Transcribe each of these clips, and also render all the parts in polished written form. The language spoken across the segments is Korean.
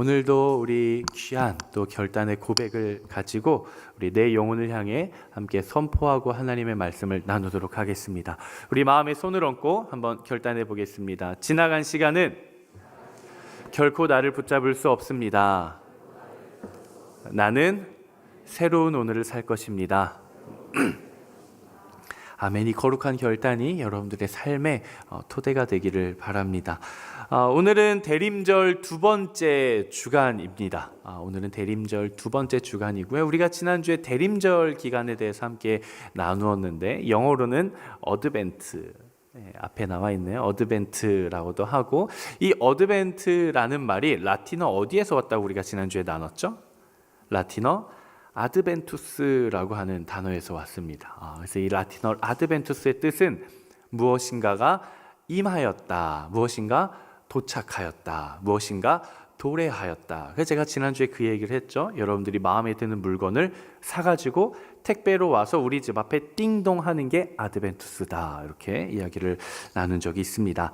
오늘도 우리 귀한 또 결단의 고백을 가지고 우리 내 영혼을 향해 함께 선포하고 하나님의 말씀을 나누도록 하겠습니다. 우리 마음에 손을 얹고 한번 결단해 보겠습니다. 지나간 시간은 결코 나를 붙잡을 수 없습니다. 나는 새로운 오늘을 살 것입니다. 아멘. 이 거룩한 결단이 여러분들의 삶의 토대가 되기를 바랍니다. 오늘은 대림절 두 번째 주간입니다. 오늘은 대림절 두 번째 주간이고요. 우리가 지난주에 대림절 기간에 대해서 함께 나누었는데 영어로는 어드벤트, 앞에 나와 있네요. 어드벤트라고도 하고, 이 어드벤트라는 말이 라틴어 어디에서 왔다고 우리가 지난주에 나눴죠? 라틴어 아드벤투스라고 하는 단어에서 왔습니다. 그래서 이 라틴어 아드벤투스의 뜻은 무엇인가가 임하였다, 무엇인가 도착하였다, 무엇인가 도래하였다. 그래서 제가 지난주에 그 얘기를 했죠. 여러분들이 마음에 드는 물건을 사가지고 택배로 와서 우리 집 앞에 띵동 하는 게 아드벤투스다, 이렇게 이야기를 나눈 적이 있습니다.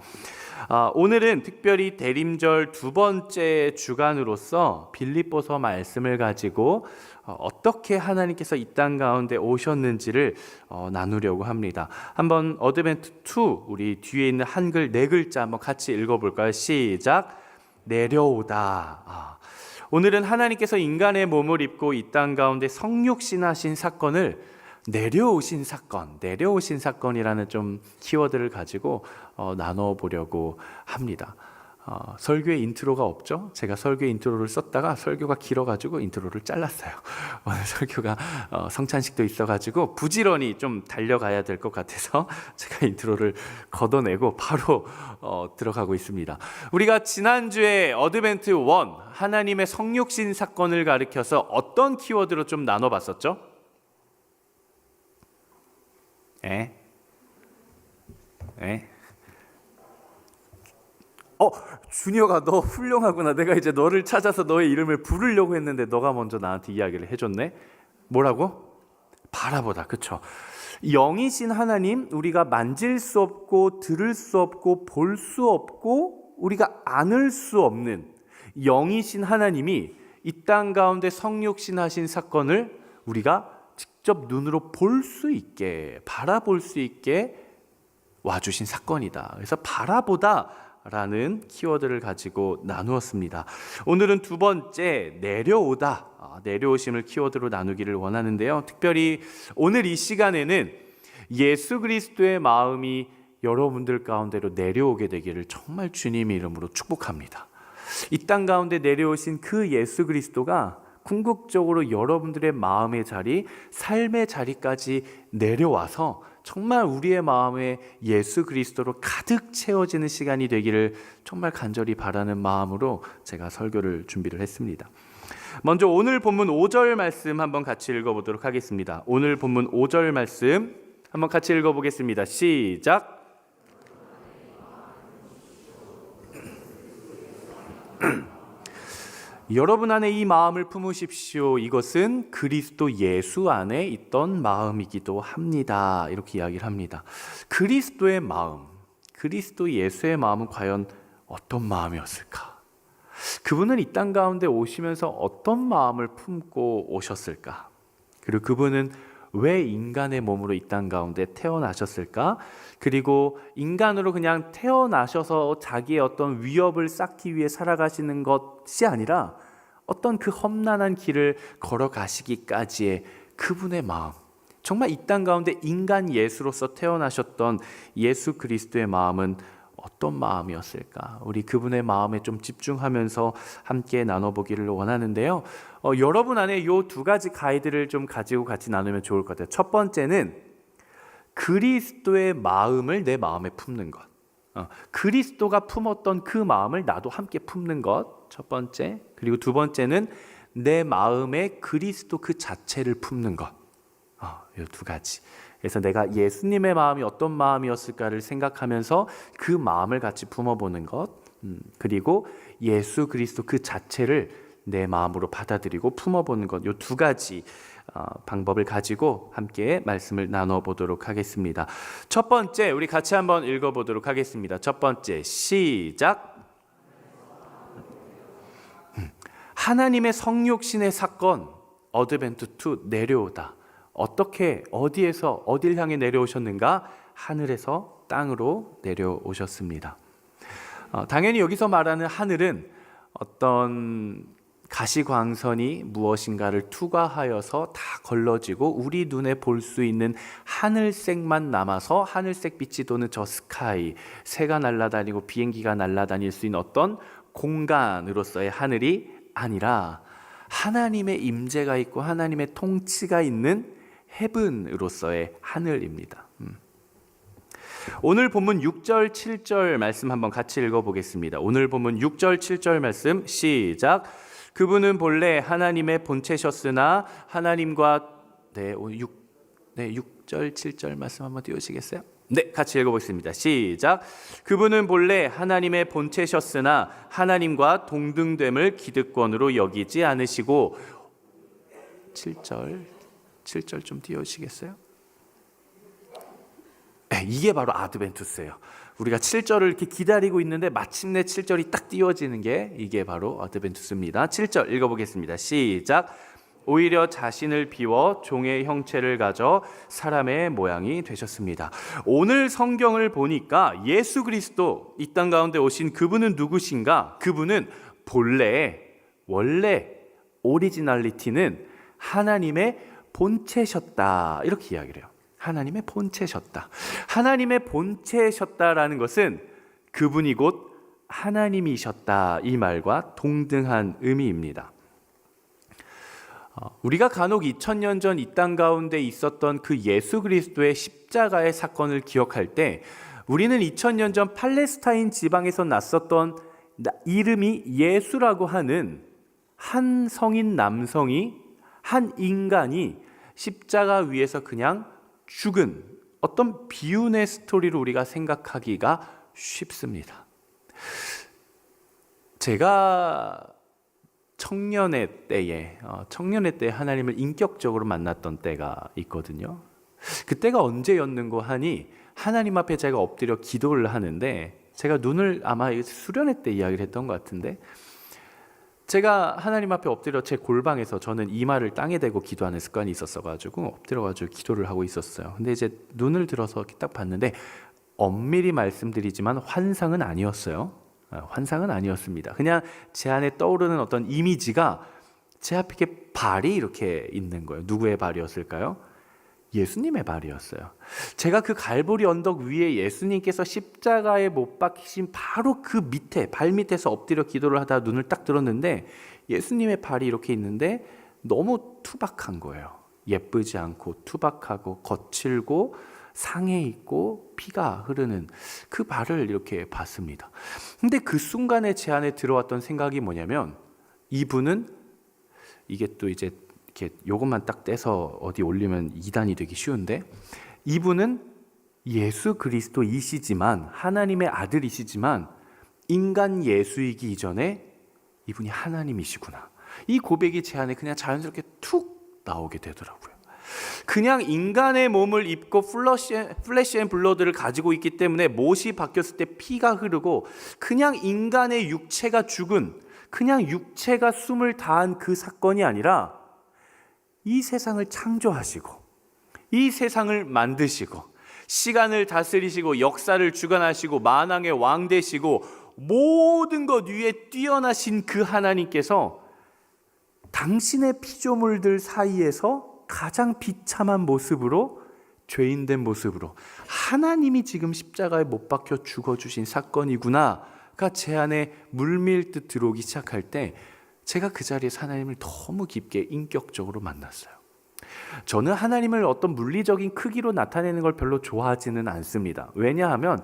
오늘은 특별히 대림절 두 번째 주간으로서 빌립보서 말씀을 가지고 어떻게 하나님께서 이 땅 가운데 오셨는지를 나누려고 합니다. 한번 어드벤트 2, 우리 뒤에 있는 한글 네 글자 한번 같이 읽어볼까요? 시작. 내려오다. 오늘은 하나님께서 인간의 몸을 입고 이 땅 가운데 성육신하신 사건을 내려오신 사건이라는 좀 키워드를 가지고 나눠보려고 합니다. 설교에 인트로가 없죠? 제가 설교 인트로를 썼다가 설교가 길어가지고 인트로를 잘랐어요. 오늘 설교가 성찬식도 있어가지고 부지런히 좀 달려가야 될 것 같아서 제가 인트로를 걷어내고 바로 들어가고 있습니다. 우리가 지난주에 어드벤트 1, 하나님의 성육신 사건을 가리켜서 어떤 키워드로 좀 나눠봤었죠? 준혁아, 너 훌륭하구나. 내가 이제 너를 찾아서 너의 이름을 부르려고 했는데 너가 먼저 나한테 이야기를 해줬네. 뭐라고? 바라보다. 그쵸? 영이신 하나님, 우리가 만질 수 없고 들을 수 없고 볼 수 없고 우리가 안을 수 없는 영이신 하나님이 이 땅 가운데 성육신하신 사건을 우리가 직접 눈으로 볼 수 있게, 바라볼 수 있게 와주신 사건이다. 그래서 바라보다 라는 키워드를 가지고 나누었습니다. 오늘은 두 번째 내려오다, 내려오심을 키워드로 나누기를 원하는데요. 특별히 오늘 이 시간에는 예수 그리스도의 마음이 여러분들 가운데로 내려오게 되기를 정말 주님의 이름으로 축복합니다. 이 땅 가운데 내려오신 그 예수 그리스도가 궁극적으로 여러분들의 마음의 자리, 삶의 자리까지 내려와서 정말 우리의 마음에 예수 그리스도로 가득 채워지는 시간이 되기를 정말 간절히 바라는 마음으로 제가 설교를 준비를 했습니다. 먼저 오늘 본문 5절 말씀 한번 같이 읽어보도록 하겠습니다. 오늘 본문 5절 말씀 한번 같이 읽어보겠습니다. 시작. 여러분 안에 이 마음을 품으십시오. 이것은 그리스도 예수 안에 있던 마음이기도 합니다. 이렇게 이야기를 합니다. 그리스도의 마음, 그리스도 예수의 마음은 과연 어떤 마음이었을까? 그분은 이 땅 가운데 오시면서 어떤 마음을 품고 오셨을까? 그리고 그분은 왜 인간의 몸으로 이 땅 가운데 태어나셨을까? 그리고 인간으로 그냥 태어나셔서 자기의 어떤 위협을 쌓기 위해 살아가시는 것이 아니라 어떤 그 험난한 길을 걸어가시기까지의 그분의 마음, 정말 이 땅 가운데 인간 예수로서 태어나셨던 예수 그리스도의 마음은 어떤 마음이었을까? 우리 그분의 마음에 좀 집중하면서 함께 나눠보기를 원하는데요. 여러분 안에 이 두 가지 가이드를 좀 가지고 같이 나누면 좋을 것 같아요. 첫 번째는 그리스도의 마음을 내 마음에 품는 것. 그리스도가 품었던 그 마음을 나도 함께 품는 것, 첫 번째. 그리고 두 번째는 내 마음에 그리스도 그 자체를 품는 것. 이 두 가지. 그래서 내가 예수님의 마음이 어떤 마음이었을까를 생각하면서 그 마음을 같이 품어보는 것, 그리고 예수 그리스도 그 자체를 내 마음으로 받아들이고 품어보는 것, 이 두 가지 방법을 가지고 함께 말씀을 나눠보도록 하겠습니다. 첫 번째, 우리 같이 한번 읽어보도록 하겠습니다. 첫 번째, 시작. 하나님의 성육신의 사건, 어드벤트 2 내려오다. 어떻게 어디에서 어딜 향해 내려오셨는가? 하늘에서 땅으로 내려오셨습니다. 당연히 여기서 말하는 하늘은 어떤 가시광선이 무엇인가를 투과하여서 다 걸러지고 우리 눈에 볼 수 있는 하늘색만 남아서 하늘색 빛이 도는 저 스카이, 새가 날아다니고 비행기가 날아다닐 수 있는 어떤 공간으로서의 하늘이 아니라 하나님의 임재가 있고 하나님의 통치가 있는 헤븐으로서의 하늘입니다. 오늘 본문 6절 7절 말씀 한번 같이 읽어보겠습니다. 오늘 본문 6절 7절 말씀 시작. 그분은 본래 하나님의 본체셨으나 하나님과 6절 7절 말씀 한번 띄우시겠어요? 네, 같이 읽어보겠습니다. 시작. 그분은 본래 하나님의 본체셨으나 하나님과 동등됨을 기득권으로 여기지 않으시고 7절 좀 띄우시겠어요? 네, 이게 바로 아드벤투스예요. 우리가 7절을 이렇게 기다리고 있는데 마침내 7절이 딱 띄워지는 게 이게 바로 아드벤투스입니다. 7절 읽어보겠습니다. 시작. 오히려 자신을 비워 종의 형체를 가져 사람의 모양이 되셨습니다. 오늘 성경을 보니까 예수 그리스도 이 땅 가운데 오신 그분은 누구신가? 그분은 원래 오리지널리티는 하나님의 본체셨다. 이렇게 이야기를 해요. 하나님의 본체셨다. 하나님의 본체셨다라는 것은 그분이 곧 하나님이셨다. 이 말과 동등한 의미입니다. 우리가 간혹 2000년 전 이 땅 가운데 있었던 그 예수 그리스도의 십자가의 사건을 기억할 때 우리는 2000년 전 팔레스타인 지방에서 났었던 이름이 예수라고 하는 한 성인 남성이, 한 인간이 십자가 위에서 그냥 죽은 어떤 비운의 스토리로 우리가 생각하기가 쉽습니다. 제가 청년의 때에 하나님을 인격적으로 만났던 때가 있거든요. 그때가 언제였는고 하니 하나님 앞에 제가 엎드려 기도를 하는데 제가 눈을 아마 수련회 때 이야기를 했던 것 같은데 제가 하나님 앞에 엎드려 제 골방에서 저는 이마를 땅에 대고 기도하는 습관이 있었어가지고 엎드려가지고 기도를 하고 있었어요. 근데 이제 눈을 들어서 이렇게 딱 봤는데 엄밀히 말씀드리지만 환상은 아니었어요. 환상은 아니었습니다. 그냥 제 안에 떠오르는 어떤 이미지가 제 앞에 발이 이렇게 있는 거예요. 누구의 발이었을까요? 예수님의 발이었어요. 제가 그 갈보리 언덕 위에 예수님께서 십자가에 못 박히신 바로 그 밑에, 발 밑에서 엎드려 기도를 하다 눈을 딱 들었는데 예수님의 발이 이렇게 있는데 너무 투박한 거예요. 예쁘지 않고 투박하고 거칠고 상해 있고 피가 흐르는 그 발을 이렇게 봤습니다. 근데 그 순간에 제 안에 들어왔던 생각이 뭐냐면 이분은 이게 또 이제 이렇게 요것만 딱 떼서 어디 올리면 이단이 되기 쉬운데 이분은 예수 그리스도이시지만 하나님의 아들이시지만 인간 예수이기 이전에 이분이 하나님이시구나. 이 고백이 제 안에 그냥 자연스럽게 툭 나오게 되더라고요. 그냥 인간의 몸을 입고 플래시 앤 블러드를 가지고 있기 때문에 못이 바뀌었을 때 피가 흐르고 그냥 인간의 육체가 죽은, 그냥 육체가 숨을 다한 그 사건이 아니라 이 세상을 창조하시고 이 세상을 만드시고 시간을 다스리시고 역사를 주관하시고 만왕의 왕 되시고 모든 것 위에 뛰어나신 그 하나님께서 당신의 피조물들 사이에서 가장 비참한 모습으로, 죄인된 모습으로 하나님이 지금 십자가에 못 박혀 죽어주신 사건이구나가 제 안에 물밀듯 들어오기 시작할 때 제가 그 자리에서 하나님을 너무 깊게 인격적으로 만났어요. 저는 하나님을 어떤 물리적인 크기로 나타내는 걸 별로 좋아하지는 않습니다. 왜냐하면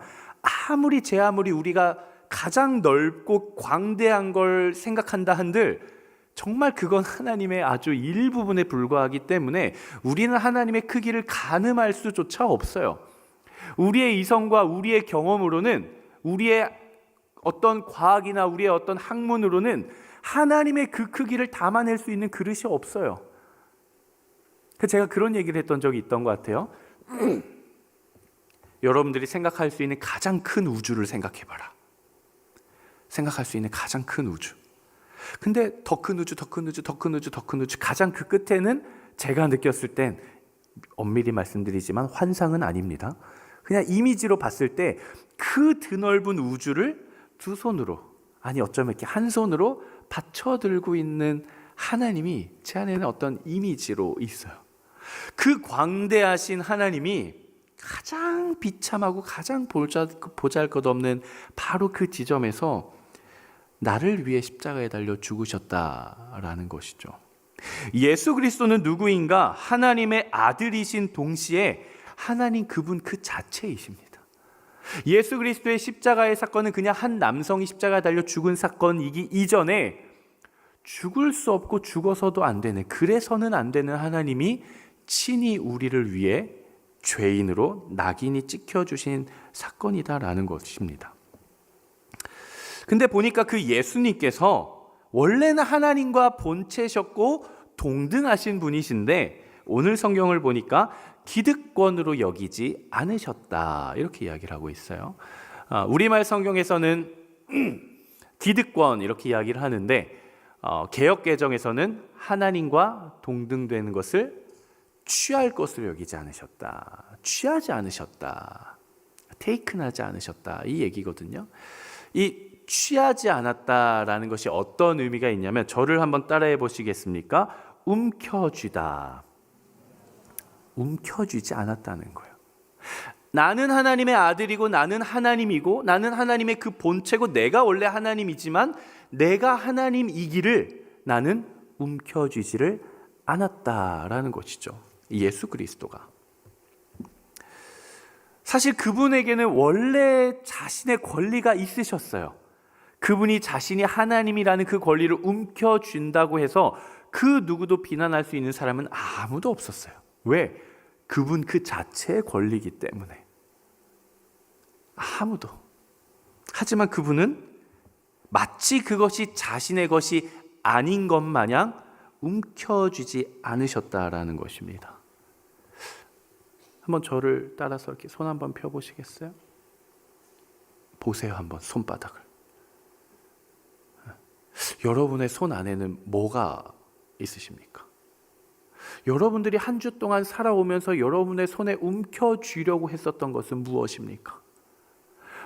아무리 우리가 가장 넓고 광대한 걸 생각한다 한들 정말 그건 하나님의 아주 일부분에 불과하기 때문에 우리는 하나님의 크기를 가늠할 수조차 없어요. 우리의 이성과 우리의 경험으로는, 우리의 어떤 과학이나 우리의 어떤 학문으로는 하나님의 그 크기를 담아낼 수 있는 그릇이 없어요. 제가 그런 얘기를 했던 적이 있던 것 같아요. 여러분들이 생각할 수 있는 가장 큰 우주를 생각해봐라. 생각할 수 있는 가장 큰 우주. 근데 더 큰 우주, 더 큰 우주, 더 큰 우주, 더 큰 우주, 가장 그 끝에는 제가 느꼈을 땐 엄밀히 말씀드리지만 환상은 아닙니다. 그냥 이미지로 봤을 때 그 드넓은 우주를 두 손으로, 아니 어쩌면 이렇게 한 손으로 받쳐 들고 있는 하나님이 제 안에는 어떤 이미지로 있어요. 그 광대하신 하나님이 가장 비참하고 가장 보잘것없는 바로 그 지점에서 나를 위해 십자가에 달려 죽으셨다라는 것이죠. 예수 그리스도는 누구인가? 하나님의 아들이신 동시에 하나님 그분 그 자체이십니다. 예수 그리스도의 십자가의 사건은 그냥 한 남성이 십자가에 달려 죽은 사건이기 이전에 죽을 수 없고 죽어서도 안 되는, 그래서는 안 되는 하나님이 친히 우리를 위해 죄인으로 낙인이 찍혀주신 사건이다라는 것입니다. 근데 보니까 그 예수님께서 원래는 하나님과 본체셨고 동등하신 분이신데 오늘 성경을 보니까 기득권으로 여기지 않으셨다, 이렇게 이야기를 하고 있어요. 우리말 성경에서는 기득권 이렇게 이야기를 하는데 개역개정에서는 하나님과 동등되는 것을 취할 것으로 여기지 않으셨다, 취하지 않으셨다, 테이큰하지 않으셨다, 이 얘기거든요. 이 취하지 않았다라는 것이 어떤 의미가 있냐면, 저를 한번 따라해 보시겠습니까? 움켜쥐다, 움켜쥐지 않았다는 거예요. 나는 하나님의 아들이고 나는 하나님이고 나는 하나님의 그 본체고 내가 원래 하나님이지만 내가 하나님이기를 나는 움켜쥐지를 않았다라는 것이죠. 예수 그리스도가. 사실 그분에게는 원래 자신의 권리가 있으셨어요. 그분이 자신이 하나님이라는 그 권리를 움켜쥔다고 해서 그 누구도 비난할 수 있는 사람은 아무도 없었어요. 왜? 그분 그 자체의 권리이기 때문에. 아무도. 하지만 그분은 마치 그것이 자신의 것이 아닌 것 마냥 움켜쥐지 않으셨다라는 것입니다. 한번 저를 따라서 이렇게 손 한번 펴보시겠어요? 보세요, 한번 손바닥을. 여러분의 손 안에는 뭐가 있으십니까? 여러분들이 한 주 동안 살아오면서 여러분의 손에 움켜쥐려고 했었던 것은 무엇입니까?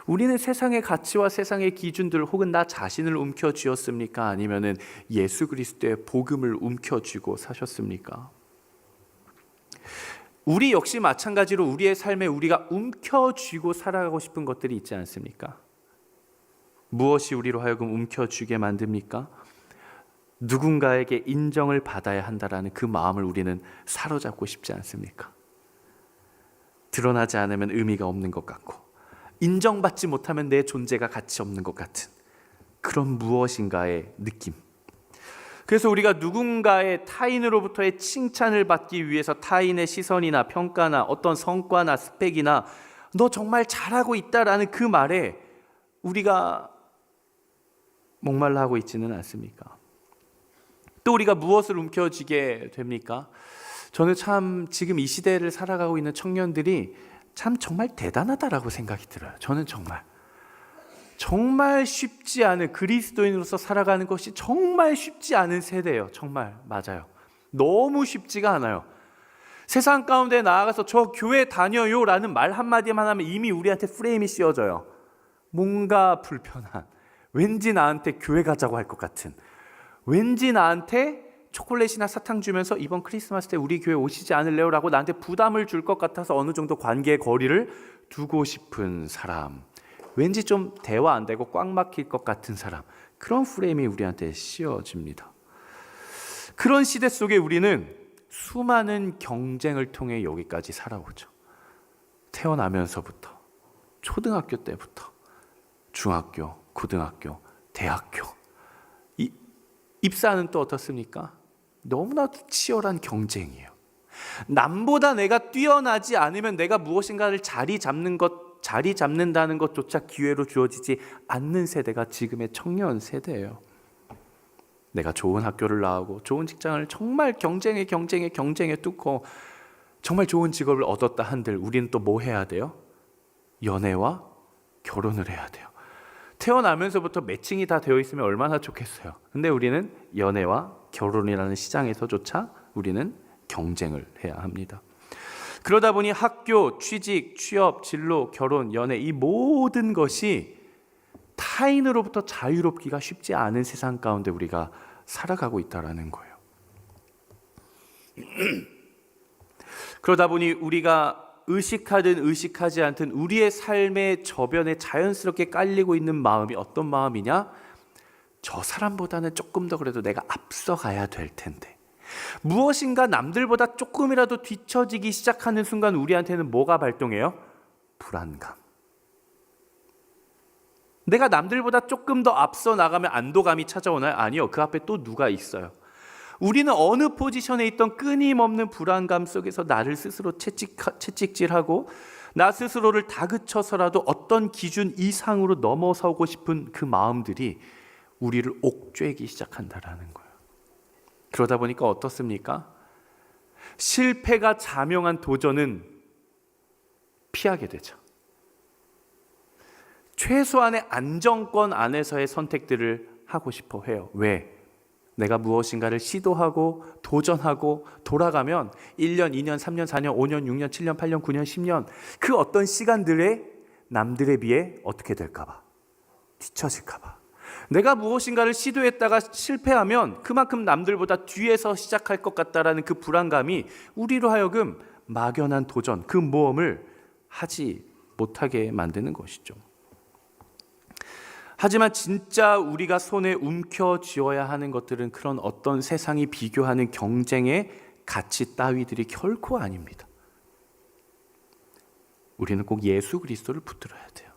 우리는 세상의 가치와 세상의 기준들 혹은 나 자신을 움켜쥐었습니까? 아니면은 예수 그리스도의 복음을 움켜쥐고 사셨습니까? 우리 역시 마찬가지로 우리의 삶에 우리가 움켜쥐고 살아가고 싶은 것들이 있지 않습니까? 무엇이 우리로 하여금 움켜쥐게 만듭니까? 누군가에게 인정을 받아야 한다라는 그 마음을 우리는 사로잡고 싶지 않습니까? 드러나지 않으면 의미가 없는 것 같고, 인정받지 못하면 내 존재가 가치 없는 것 같은 그런 무엇인가의 느낌. 그래서 우리가 누군가의 타인으로부터의 칭찬을 받기 위해서 타인의 시선이나 평가나 어떤 성과나 스펙이나 너 정말 잘하고 있다라는 그 말에 우리가 목말라 하고 있지는 않습니까? 또 우리가 무엇을 움켜쥐게 됩니까? 저는 참 지금 이 시대를 살아가고 있는 청년들이 참 정말 대단하다라고 생각이 들어요. 저는 정말 쉽지 않은, 그리스도인으로서 살아가는 것이 정말 쉽지 않은 세대예요. 정말 맞아요. 너무 쉽지가 않아요. 세상 가운데 나아가서 저 교회 다녀요 라는 말 한마디만 하면 이미 우리한테 프레임이 씌워져요. 뭔가 불편한, 왠지 나한테 교회 가자고 할 것 같은, 왠지 나한테 초콜릿이나 사탕 주면서 이번 크리스마스 때 우리 교회 오시지 않을래요? 라고 나한테 부담을 줄 것 같아서 어느 정도 관계의 거리를 두고 싶은 사람, 왠지 좀 대화 안 되고 꽉 막힐 것 같은 사람, 그런 프레임이 우리한테 씌워집니다. 그런 시대 속에 우리는 수많은 경쟁을 통해 여기까지 살아오죠. 태어나면서부터, 초등학교 때부터, 중학교, 고등학교, 대학교, 입사는 또 어떻습니까? 너무나 치열한 경쟁이에요. 남보다 내가 뛰어나지 않으면 내가 무엇인가를 자리 잡는다는 것조차 기회로 주어지지 않는 세대가 지금의 청년 세대예요. 내가 좋은 학교를 나오고 좋은 직장을 정말 경쟁에 뚫고 정말 좋은 직업을 얻었다 한들 우리는 또 뭐 해야 돼요? 연애와 결혼을 해야 돼요. 태어나면서부터 매칭이 다 되어 있으면 얼마나 좋겠어요. 근데 우리는 연애와 결혼이라는 시장에서조차 우리는 경쟁을 해야 합니다. 그러다 보니 학교, 취직, 취업, 진로, 결혼, 연애 이 모든 것이 타인으로부터 자유롭기가 쉽지 않은 세상 가운데 우리가 살아가고 있다는 거예요. 그러다 보니 우리가 의식하든 의식하지 않든 우리의 삶의 저변에 자연스럽게 깔리고 있는 마음이 어떤 마음이냐? 저 사람보다는 조금 더 그래도 내가 앞서가야 될 텐데, 무엇인가 남들보다 조금이라도 뒤처지기 시작하는 순간 우리한테는 뭐가 발동해요? 불안감. 내가 남들보다 조금 더 앞서 나가면 안도감이 찾아오나요? 아니요. 그 앞에 또 누가 있어요. 우리는 어느 포지션에 있던 끊임없는 불안감 속에서 나를 스스로 채찍질하고 나 스스로를 다그쳐서라도 어떤 기준 이상으로 넘어서고 싶은 그 마음들이 우리를 옥죄기 시작한다라는 거예요. 그러다 보니까 어떻습니까? 실패가 자명한 도전은 피하게 되죠. 최소한의 안정권 안에서의 선택들을 하고 싶어 해요. 왜? 내가 무엇인가를 시도하고 도전하고 돌아가면 1년, 2년, 3년, 4년, 5년, 6년, 7년, 8년, 9년, 10년 그 어떤 시간들에 남들에 비해 어떻게 될까 봐, 뒤처질까 봐. 내가 무엇인가를 시도했다가 실패하면 그만큼 남들보다 뒤에서 시작할 것 같다라는 그 불안감이 우리로 하여금 막연한 도전, 그 모험을 하지 못하게 만드는 것이죠. 하지만 진짜 우리가 손에 움켜쥐어야 하는 것들은 그런 어떤 세상이 비교하는 경쟁의 가치 따위들이 결코 아닙니다. 우리는 꼭 예수 그리스도를 붙들어야 돼요.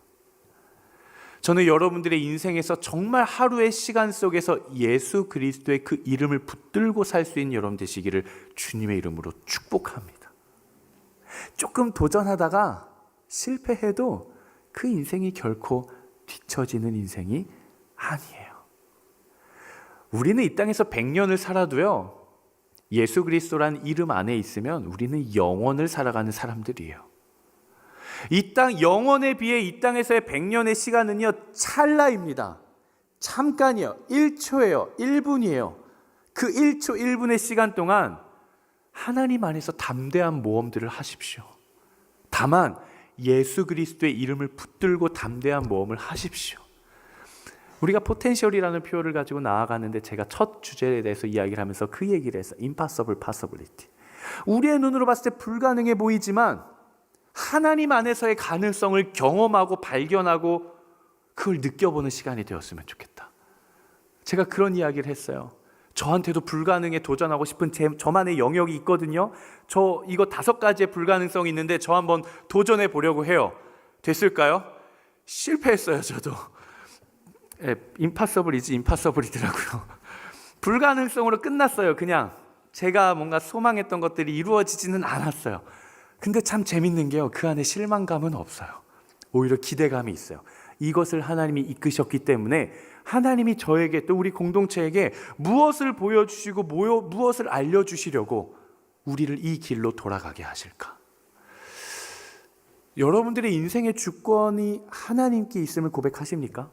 저는 여러분들의 인생에서 정말 하루의 시간 속에서 예수 그리스도의 그 이름을 붙들고 살 수 있는 여러분 되시기를 주님의 이름으로 축복합니다. 조금 도전하다가 실패해도 그 인생이 결코 뒤처지는 인생이 아니에요. 우리는 이 땅에서 100년을 살아도요, 예수 그리스도라는 이름 안에 있으면 우리는 영원을 살아가는 사람들이에요. 이 땅 영원에 비해 이 땅에서의 100년의 시간은요 찰나입니다. 잠깐이요. 1초예요. 1분이에요. 그 1초 1분의 시간 동안 하나님 안에서 담대한 모험들을 하십시오. 다만 예수 그리스도의 이름을 붙들고 담대한 모험을 하십시오. 우리가 포텐셜이라는 표현을 가지고 나아가는데 제가 첫 주제에 대해서 이야기를 하면서 그 얘기를 했어요. Impossible possibility. 우리의 눈으로 봤을 때 불가능해 보이지만 하나님 안에서의 가능성을 경험하고 발견하고 그걸 느껴보는 시간이 되었으면 좋겠다. 제가 그런 이야기를 했어요. 저한테도 불가능에 도전하고 싶은 저만의 영역이 있거든요. 저 이거 5가지의 불가능성이 있는데 저 한번 도전해 보려고 해요. 됐을까요? 실패했어요. 저도. 임파서블이지 임파서블이더라고요. 불가능성으로 끝났어요. 그냥 제가 뭔가 소망했던 것들이 이루어지지는 않았어요. 근데 참 재밌는 게요, 그 안에 실망감은 없어요. 오히려 기대감이 있어요. 이것을 하나님이 이끄셨기 때문에 하나님이 저에게 또 우리 공동체에게 무엇을 보여주시고 무엇을 알려주시려고 우리를 이 길로 돌아가게 하실까? 여러분들의 인생의 주권이 하나님께 있음을 고백하십니까?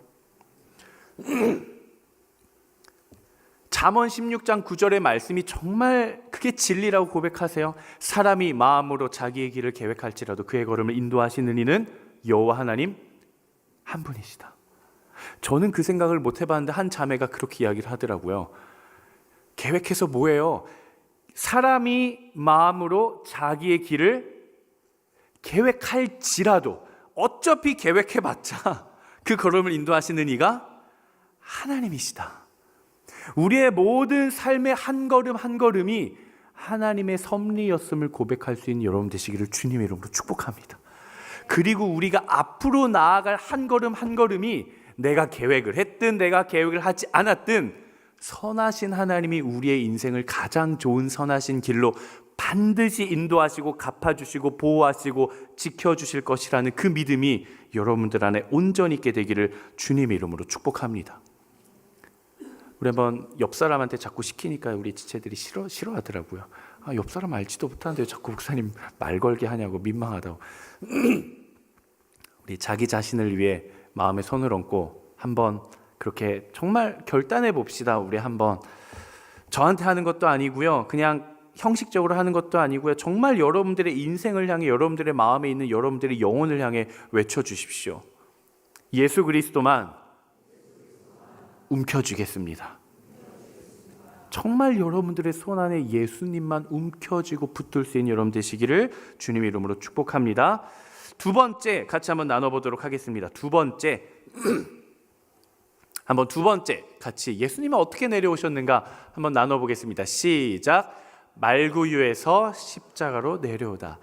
잠언 16장 9절의 말씀이 정말 그게 진리라고 고백하세요. 사람이 마음으로 자기의 길을 계획할지라도 그의 걸음을 인도하시는 이는 여호와 하나님 한 분이시다. 저는 그 생각을 못 해봤는데 한 자매가 그렇게 이야기를 하더라고요. 계획해서 뭐예요? 사람이 마음으로 자기의 길을 계획할지라도 어차피 계획해봤자 그 걸음을 인도하시는 이가 하나님이시다. 우리의 모든 삶의 한 걸음 한 걸음이 하나님의 섭리였음을 고백할 수 있는 여러분 되시기를 주님의 이름으로 축복합니다. 그리고 우리가 앞으로 나아갈 한 걸음 한 걸음이 내가 계획을 했든 내가 계획을 하지 않았든 선하신 하나님이 우리의 인생을 가장 좋은 선하신 길로 반드시 인도하시고 갚아주시고 보호하시고 지켜주실 것이라는 그 믿음이 여러분들 안에 온전히 있게 되기를 주님의 이름으로 축복합니다. 우리 한번 옆 사람한테 자꾸 시키니까 우리 지체들이 싫어하더라고요. 옆 사람 알지도 못하는데 자꾸 목사님 말 걸게 하냐고 민망하다고. 우리 자기 자신을 위해 마음에 손을 얹고 한번 그렇게 정말 결단해 봅시다. 우리 한번 저한테 하는 것도 아니고요. 그냥 형식적으로 하는 것도 아니고요. 정말 여러분들의 인생을 향해, 여러분들의 마음에 있는 여러분들의 영혼을 향해 외쳐주십시오. 예수 그리스도만 움켜쥐겠습니다. 정말 여러분들의 손 안에 예수님만 움켜쥐고 붙들 수 있는 여러분 되시기를 주님의 이름으로 축복합니다. 두 번째 같이 한번 나눠보도록 하겠습니다. 두 번째 같이 예수님은 어떻게 내려오셨는가 한번 나눠보겠습니다. 시작. 말구유에서 십자가로 내려오다.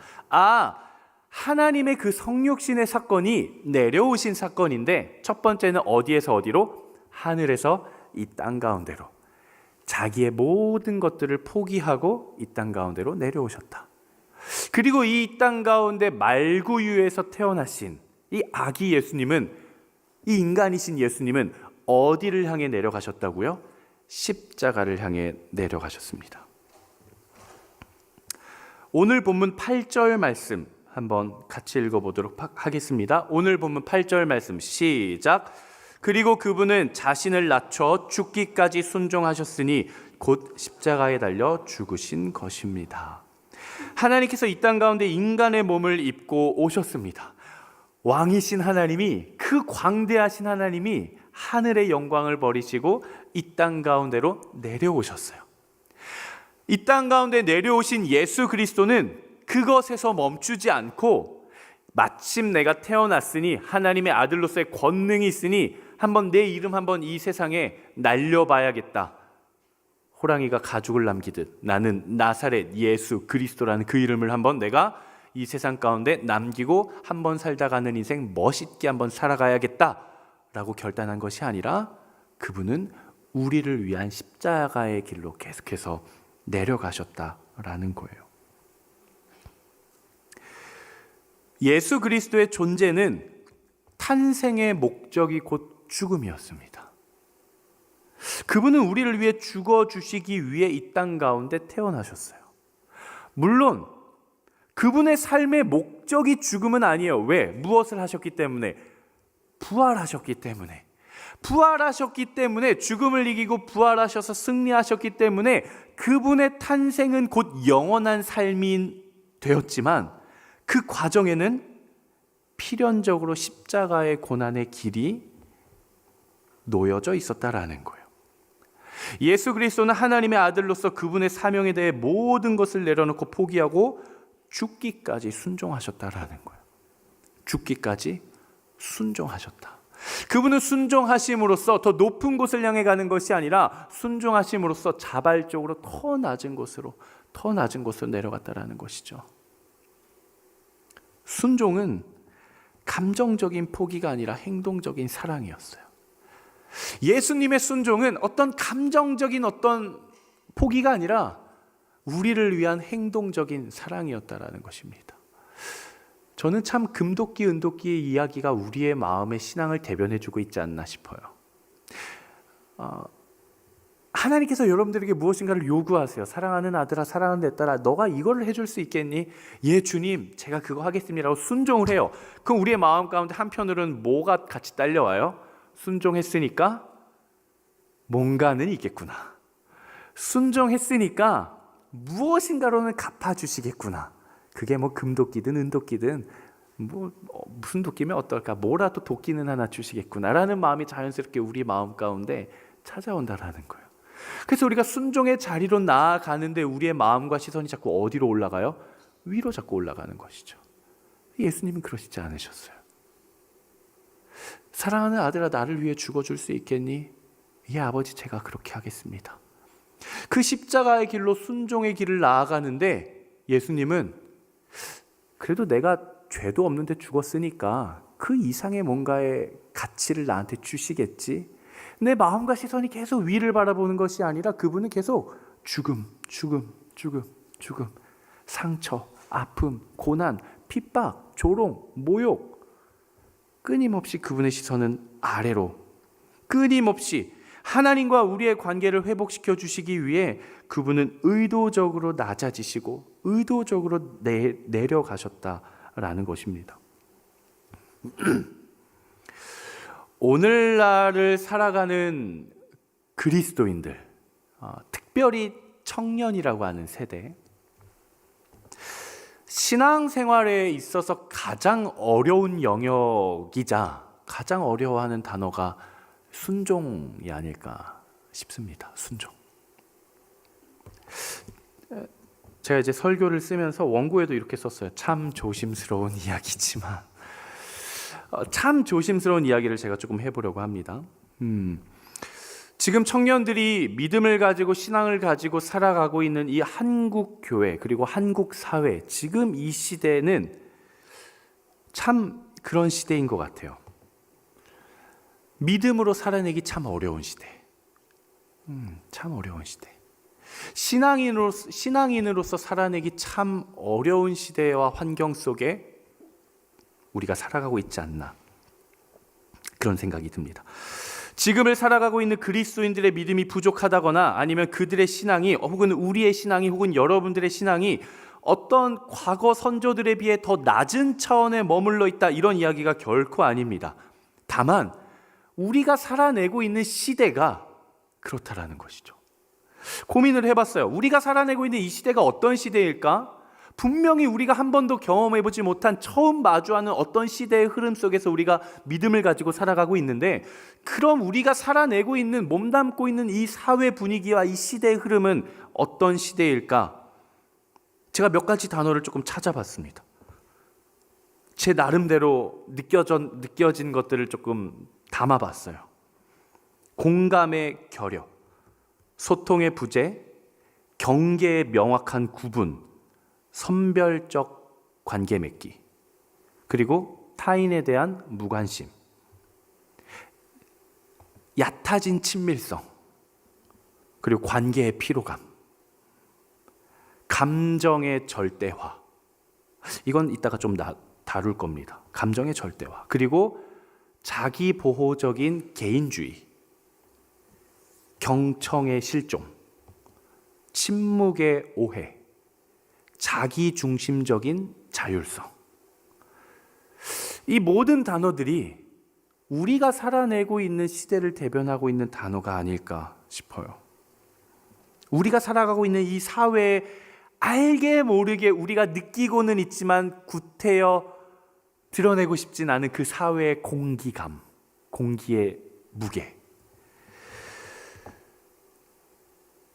하나님의 그 성육신의 사건이 내려오신 사건인데, 첫 번째는 어디에서 어디로? 하늘에서 이 땅 가운데로. 자기의 모든 것들을 포기하고 이 땅 가운데로 내려오셨다. 그리고 이 땅 가운데 말구유에서 태어나신 이 아기 예수님은, 이 인간이신 예수님은 어디를 향해 내려가셨다고요? 십자가를 향해 내려가셨습니다. 오늘 본문 8절 말씀 한번 같이 읽어보도록 하겠습니다. 오늘 본문 8절 말씀 시작. 그리고 그분은 자신을 낮춰 죽기까지 순종하셨으니 곧 십자가에 달려 죽으신 것입니다. 하나님께서 이 땅 가운데 인간의 몸을 입고 오셨습니다. 왕이신 하나님이, 그 광대하신 하나님이 하늘의 영광을 버리시고 이 땅 가운데로 내려오셨어요. 이 땅 가운데 내려오신 예수 그리스도는 그것에서 멈추지 않고, 마침 내가 태어났으니 하나님의 아들로서의 권능이 있으니 한번 내 이름 한번 이 세상에 날려봐야겠다. 호랑이가 가죽을 남기듯 나는 나사렛 예수 그리스도라는 그 이름을 한번 내가 이 세상 가운데 남기고 한번 살다 가는 인생 멋있게 한번 살아가야겠다 라고 결단한 것이 아니라, 그분은 우리를 위한 십자가의 길로 계속해서 내려가셨다라는 거예요. 예수 그리스도의 존재는 탄생의 목적이 곧 죽음이었습니다. 그분은 우리를 위해 죽어주시기 위해 이 땅 가운데 태어나셨어요. 물론 그분의 삶의 목적이 죽음은 아니에요. 왜? 무엇을 하셨기 때문에? 부활하셨기 때문에. 부활하셨기 때문에, 죽음을 이기고 부활하셔서 승리하셨기 때문에 그분의 탄생은 곧 영원한 삶이 되었지만, 그 과정에는 필연적으로 십자가의 고난의 길이 놓여져 있었다라는 거예요. 예수 그리스도는 하나님의 아들로서 그분의 사명에 대해 모든 것을 내려놓고 포기하고 죽기까지 순종하셨다라는 거예요. 죽기까지 순종하셨다. 그분은 순종하심으로써 더 높은 곳을 향해 가는 것이 아니라 순종하심으로써 자발적으로 더 낮은 곳으로 내려갔다라는 것이죠. 순종은 감정적인 포기가 아니라 행동적인 사랑이었어요. 예수님의 순종은 어떤 감정적인 어떤 포기가 아니라 우리를 위한 행동적인 사랑이었다라는 것입니다. 저는 참 금도끼 은도끼의 이야기가 우리의 마음의 신앙을 대변해주고 있지 않나 싶어요. 하나님께서 여러분들에게 무엇인가를 요구하세요. 사랑하는 아들아, 사랑하는 내 딸아, 너가 이거를 해줄 수 있겠니? 예 주님, 제가 그거 하겠습니다라고 순종을 해요. 그럼 우리의 마음 가운데 한편으로는 뭐가 같이 딸려와요? 순종했으니까 뭔가는 있겠구나. 순종했으니까 무엇인가로는 갚아주시겠구나. 그게 뭐 금도끼든 은도끼든 무슨 도끼면 어떨까? 뭐라도 도끼는 하나 주시겠구나라는 마음이 자연스럽게 우리 마음 가운데 찾아온다라는 거예요. 그래서 우리가 순종의 자리로 나아가는데 우리의 마음과 시선이 자꾸 어디로 올라가요? 위로 자꾸 올라가는 것이죠. 예수님은 그러시지 않으셨어요. 사랑하는 아들아, 나를 위해 죽어줄 수 있겠니? 예 아버지, 제가 그렇게 하겠습니다. 그 십자가의 길로, 순종의 길을 나아가는데 예수님은 그래도 내가 죄도 없는데 죽었으니까 그 이상의 뭔가의 가치를 나한테 주시겠지. 내 마음과 시선이 계속 위를 바라보는 것이 아니라 그분은 계속 죽음, 상처, 아픔, 고난, 핍박, 조롱, 모욕, 끊임없이 그분의 시선은 아래로, 끊임없이 하나님과 우리의 관계를 회복시켜 주시기 위해 그분은 의도적으로 낮아지시고 의도적으로 내려가셨다라는 것입니다. 오늘날을 살아가는 그리스도인들, 특별히 청년이라고 하는 세대, 신앙생활에 있어서 가장 어려운 영역이자 가장 어려워하는 단어가 순종이 아닐까 싶습니다. 순종. 제가 이제 설교를 쓰면서 원고에도 이렇게 썼어요. 참 조심스러운 이야기지만 참 조심스러운 이야기를 제가 조금 해보려고 합니다. 지금 청년들이 믿음을 가지고 신앙을 가지고 살아가고 있는 이 한국 교회 그리고 한국 사회, 지금 이 시대는 참 그런 시대인 것 같아요. 믿음으로 살아내기 참 어려운 시대. 참 어려운 시대. 신앙인으로서 살아내기 참 어려운 시대와 환경 속에 우리가 살아가고 있지 않나, 그런 생각이 듭니다. 지금을 살아가고 있는 그리스도인들의 믿음이 부족하다거나 아니면 그들의 신앙이 혹은 우리의 신앙이 혹은 여러분들의 신앙이 어떤 과거 선조들에 비해 더 낮은 차원에 머물러 있다, 이런 이야기가 결코 아닙니다. 다만 우리가 살아내고 있는 시대가 그렇다라는 것이죠. 고민을 해봤어요. 우리가 살아내고 있는 이 시대가 어떤 시대일까? 분명히 우리가 한 번도 경험해보지 못한 처음 마주하는 어떤 시대의 흐름 속에서 우리가 믿음을 가지고 살아가고 있는데, 그럼 우리가 살아내고 있는, 몸담고 있는 이 사회 분위기와 이 시대의 흐름은 어떤 시대일까? 제가 몇 가지 단어를 조금 찾아봤습니다. 제 나름대로 느껴진 것들을 조금 담아봤어요. 공감의 결여, 소통의 부재, 경계의 명확한 구분, 선별적 관계 맺기, 그리고 타인에 대한 무관심, 얕아진 친밀성, 그리고 관계의 피로감, 감정의 절대화. 이건 이따가 좀 다룰 겁니다. 감정의 절대화. 그리고 자기 보호적인 개인주의, 경청의 실종, 침묵의 오해, 자기중심적인 자율성. 이 모든 단어들이 우리가 살아내고 있는 시대를 대변하고 있는 단어가 아닐까 싶어요. 우리가 살아가고 있는 이 사회에 알게 모르게 우리가 느끼고는 있지만 구태여 드러내고 싶진 않은 그 사회의 공기감, 공기의 무게.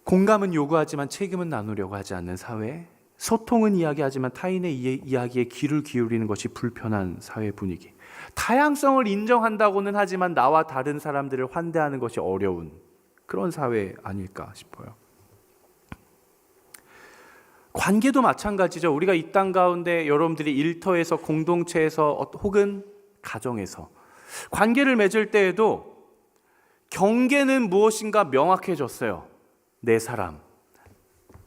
공감은 요구하지만 책임은 나누려고 하지 않는 사회, 소통은 이야기하지만 타인의 이야기에 귀를 기울이는 것이 불편한 사회 분위기, 다양성을 인정한다고는 하지만 나와 다른 사람들을 환대하는 것이 어려운 그런 사회 아닐까 싶어요. 관계도 마찬가지죠. 우리가 이 땅 가운데 여러분들이 일터에서, 공동체에서 혹은 가정에서 관계를 맺을 때에도 경계는 무엇인가 명확해졌어요. 내 사람,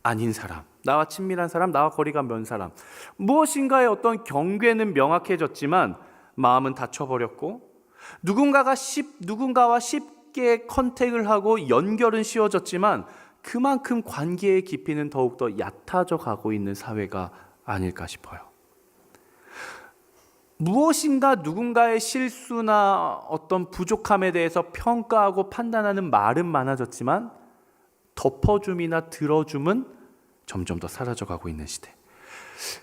아닌 사람, 나와 친밀한 사람, 나와 거리가 먼 사람, 무엇인가의 어떤 경계는 명확해졌지만 마음은 닫혀버렸고, 누군가와 쉽게 컨택을 하고 연결은 쉬워졌지만 그만큼 관계의 깊이는 더욱더 얕아져 가고 있는 사회가 아닐까 싶어요. 무엇인가 누군가의 실수나 어떤 부족함에 대해서 평가하고 판단하는 말은 많아졌지만 덮어줌이나 들어줌은 점점 더 사라져가고 있는 시대.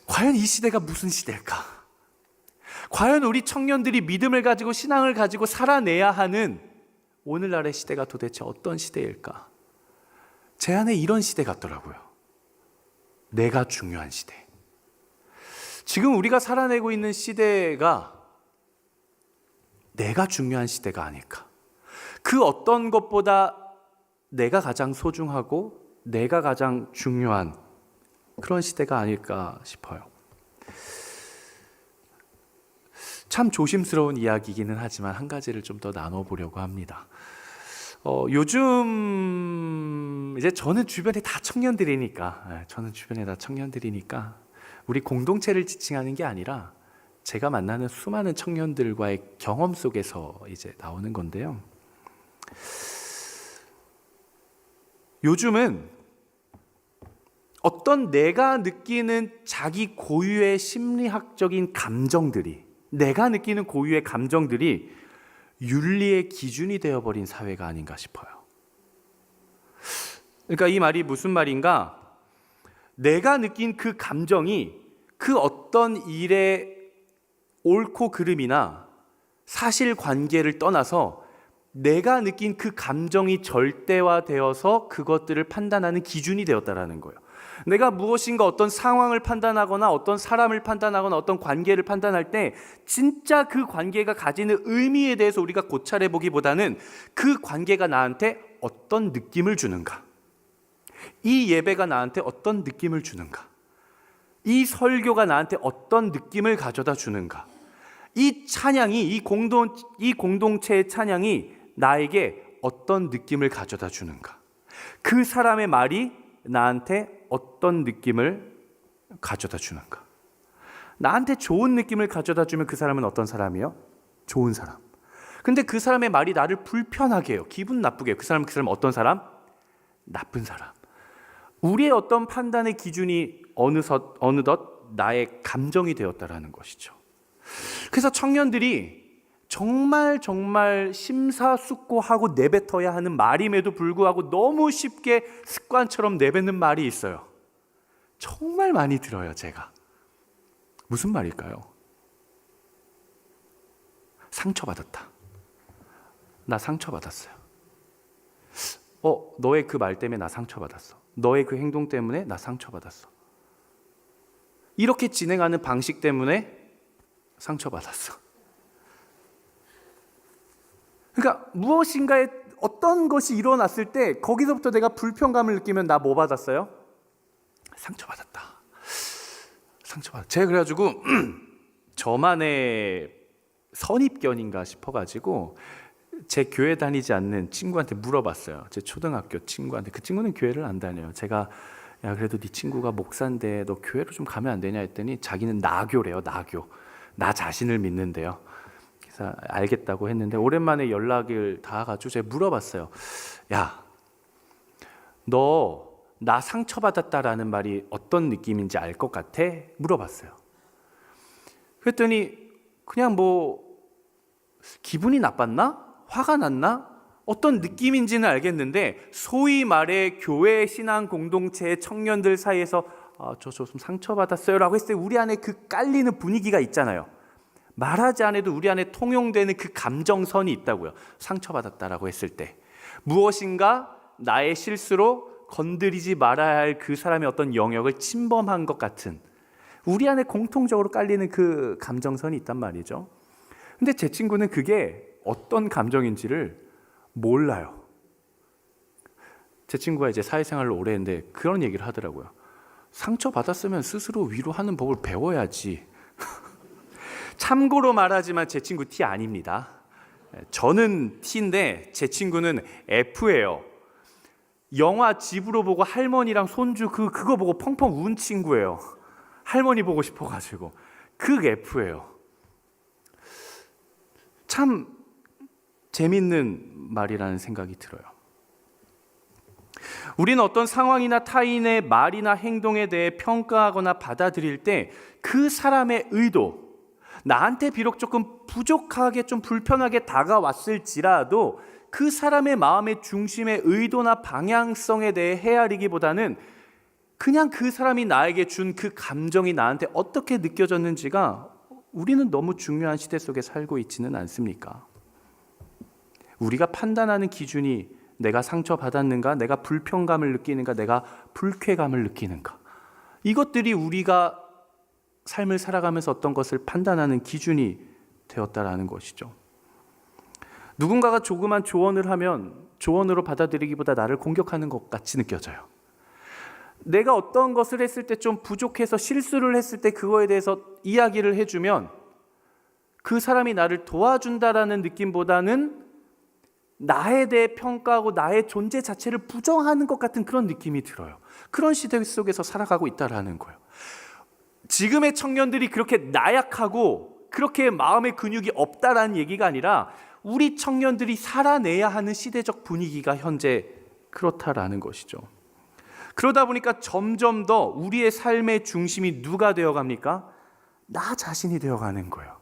과연 이 시대가 무슨 시대일까? 과연 우리 청년들이 믿음을 가지고 신앙을 가지고 살아내야 하는 오늘날의 시대가 도대체 어떤 시대일까? 제 안에 이런 시대 같더라고요. 내가 중요한 시대. 지금 우리가 살아내고 있는 시대가 내가 중요한 시대가 아닐까? 그 어떤 것보다 내가 가장 소중하고 내가 가장 중요한 그런 시대가 아닐까 싶어요. 참 조심스러운 이야기이기는 하지만 한 가지를 좀 더 나눠보려고 합니다. 요즘 이제 저는 주변에 다 청년들이니까 우리 공동체를 지칭하는 게 아니라 제가 만나는 수많은 청년들과의 경험 속에서 이제 나오는 건데요. 요즘은 어떤 내가 느끼는 자기 고유의 심리학적인 감정들이, 내가 느끼는 고유의 감정들이 윤리의 기준이 되어버린 사회가 아닌가 싶어요. 그러니까 이 말이 무슨 말인가? 내가 느낀 그 감정이 그 어떤 일의 옳고 그름이나 사실관계를 떠나서 내가 느낀 그 감정이 절대화되어서 그것들을 판단하는 기준이 되었다라는 거예요. 내가 무엇인가 어떤 상황을 판단하거나 어떤 사람을 판단하거나 어떤 관계를 판단할 때 진짜 그 관계가 가지는 의미에 대해서 우리가 고찰해 보기보다는 그 관계가 나한테 어떤 느낌을 주는가, 이 예배가 나한테 어떤 느낌을 주는가, 이 설교가 나한테 어떤 느낌을 가져다 주는가, 이 찬양이 이 공동체의 찬양이 나에게 어떤 느낌을 가져다 주는가, 그 사람의 말이 나한테 어떤 느낌을 가져다 주는가. 나한테 좋은 느낌을 가져다 주면 그 사람은 어떤 사람이요? 좋은 사람. 근데 그 사람의 말이 나를 불편하게 해요. 기분 나쁘게 해요. 그 사람 어떤 사람? 나쁜 사람. 우리의 어떤 판단의 기준이 어느덧 나의 감정이 되었다라는 것이죠. 그래서 청년들이 정말 심사숙고하고 내뱉어야 하는 말임에도 불구하고 너무 쉽게 습관처럼 내뱉는 말이 있어요. 정말 많이 들어요, 제가. 무슨 말일까요? 상처받았다. 나 상처받았어요. 너의 그 말 때문에 나 상처받았어. 너의 그 행동 때문에 나 상처받았어. 이렇게 진행하는 방식 때문에 상처받았어. 그러니까 무엇인가에 어떤 것이 일어났을 때 거기서부터 내가 불편감을 느끼면 나 뭐 받았어요? 상처받았다. 제가 그래가지고 저만의 선입견인가 싶어가지고 제 교회 다니지 않는 친구한테 물어봤어요. 제 초등학교 친구한테. 그 친구는 교회를 안 다녀요. 제가 야 그래도 네 친구가 목사인데 너 교회로 좀 가면 안 되냐 했더니 자기는 나교래요. 나교. 나 자신을 믿는데요. 그래서 알겠다고 했는데 오랜만에 연락을 닿아가지고 제가 물어봤어요. 야, 너 나 상처받았다라는 말이 어떤 느낌인지 알 것 같아? 물어봤어요. 그랬더니 그냥 기분이 나빴나? 화가 났나? 어떤 느낌인지는 알겠는데 소위 말해 교회 신앙 공동체의 청년들 사이에서 저 좀 상처받았어요 라고 했을 때 우리 안에 그 깔리는 분위기가 있잖아요. 말하지 않아도 우리 안에 통용되는 그 감정선이 있다고요. 상처받았다라고 했을 때 무엇인가 나의 실수로 건드리지 말아야 할 그 사람의 어떤 영역을 침범한 것 같은 우리 안에 공통적으로 깔리는 그 감정선이 있단 말이죠. 근데 제 친구는 그게 어떤 감정인지를 몰라요. 제 친구가 이제 사회생활을 오래 했는데 그런 얘기를 하더라고요. 상처받았으면 스스로 위로하는 법을 배워야지. 참고로 말하지만 제 친구 T 아닙니다. 저는 T인데 제 친구는 F예요. 영화 집으로 보고 할머니랑 손주 그거 보고 펑펑 운 친구예요. 할머니 보고 싶어가지고. 그 F예요. 참 재밌는 말이라는 생각이 들어요. 우리는 어떤 상황이나 타인의 말이나 행동에 대해 평가하거나 받아들일 때 그 사람의 의도, 나한테 비록 조금 부족하게 좀 불편하게 다가왔을지라도 그 사람의 마음의 중심의 의도나 방향성에 대해 헤아리기보다는 그냥 그 사람이 나에게 준 그 감정이 나한테 어떻게 느껴졌는지가 우리는 너무 중요한 시대 속에 살고 있지는 않습니까? 우리가 판단하는 기준이 내가 상처받았는가, 내가 불편감을 느끼는가, 내가 불쾌감을 느끼는가, 이것들이 우리가 삶을 살아가면서 어떤 것을 판단하는 기준이 되었다라는 것이죠. 누군가가 조그만 조언을 하면 조언으로 받아들이기보다 나를 공격하는 것 같이 느껴져요. 내가 어떤 것을 했을 때 좀 부족해서 실수를 했을 때 그거에 대해서 이야기를 해주면 그 사람이 나를 도와준다라는 느낌보다는 나에 대해 평가하고 나의 존재 자체를 부정하는 것 같은 그런 느낌이 들어요. 그런 시대 속에서 살아가고 있다라는 거예요. 지금의 청년들이 그렇게 나약하고 그렇게 마음의 근육이 없다라는 얘기가 아니라 우리 청년들이 살아내야 하는 시대적 분위기가 현재 그렇다라는 것이죠. 그러다 보니까 점점 더 우리의 삶의 중심이 누가 되어갑니까? 나 자신이 되어가는 거예요.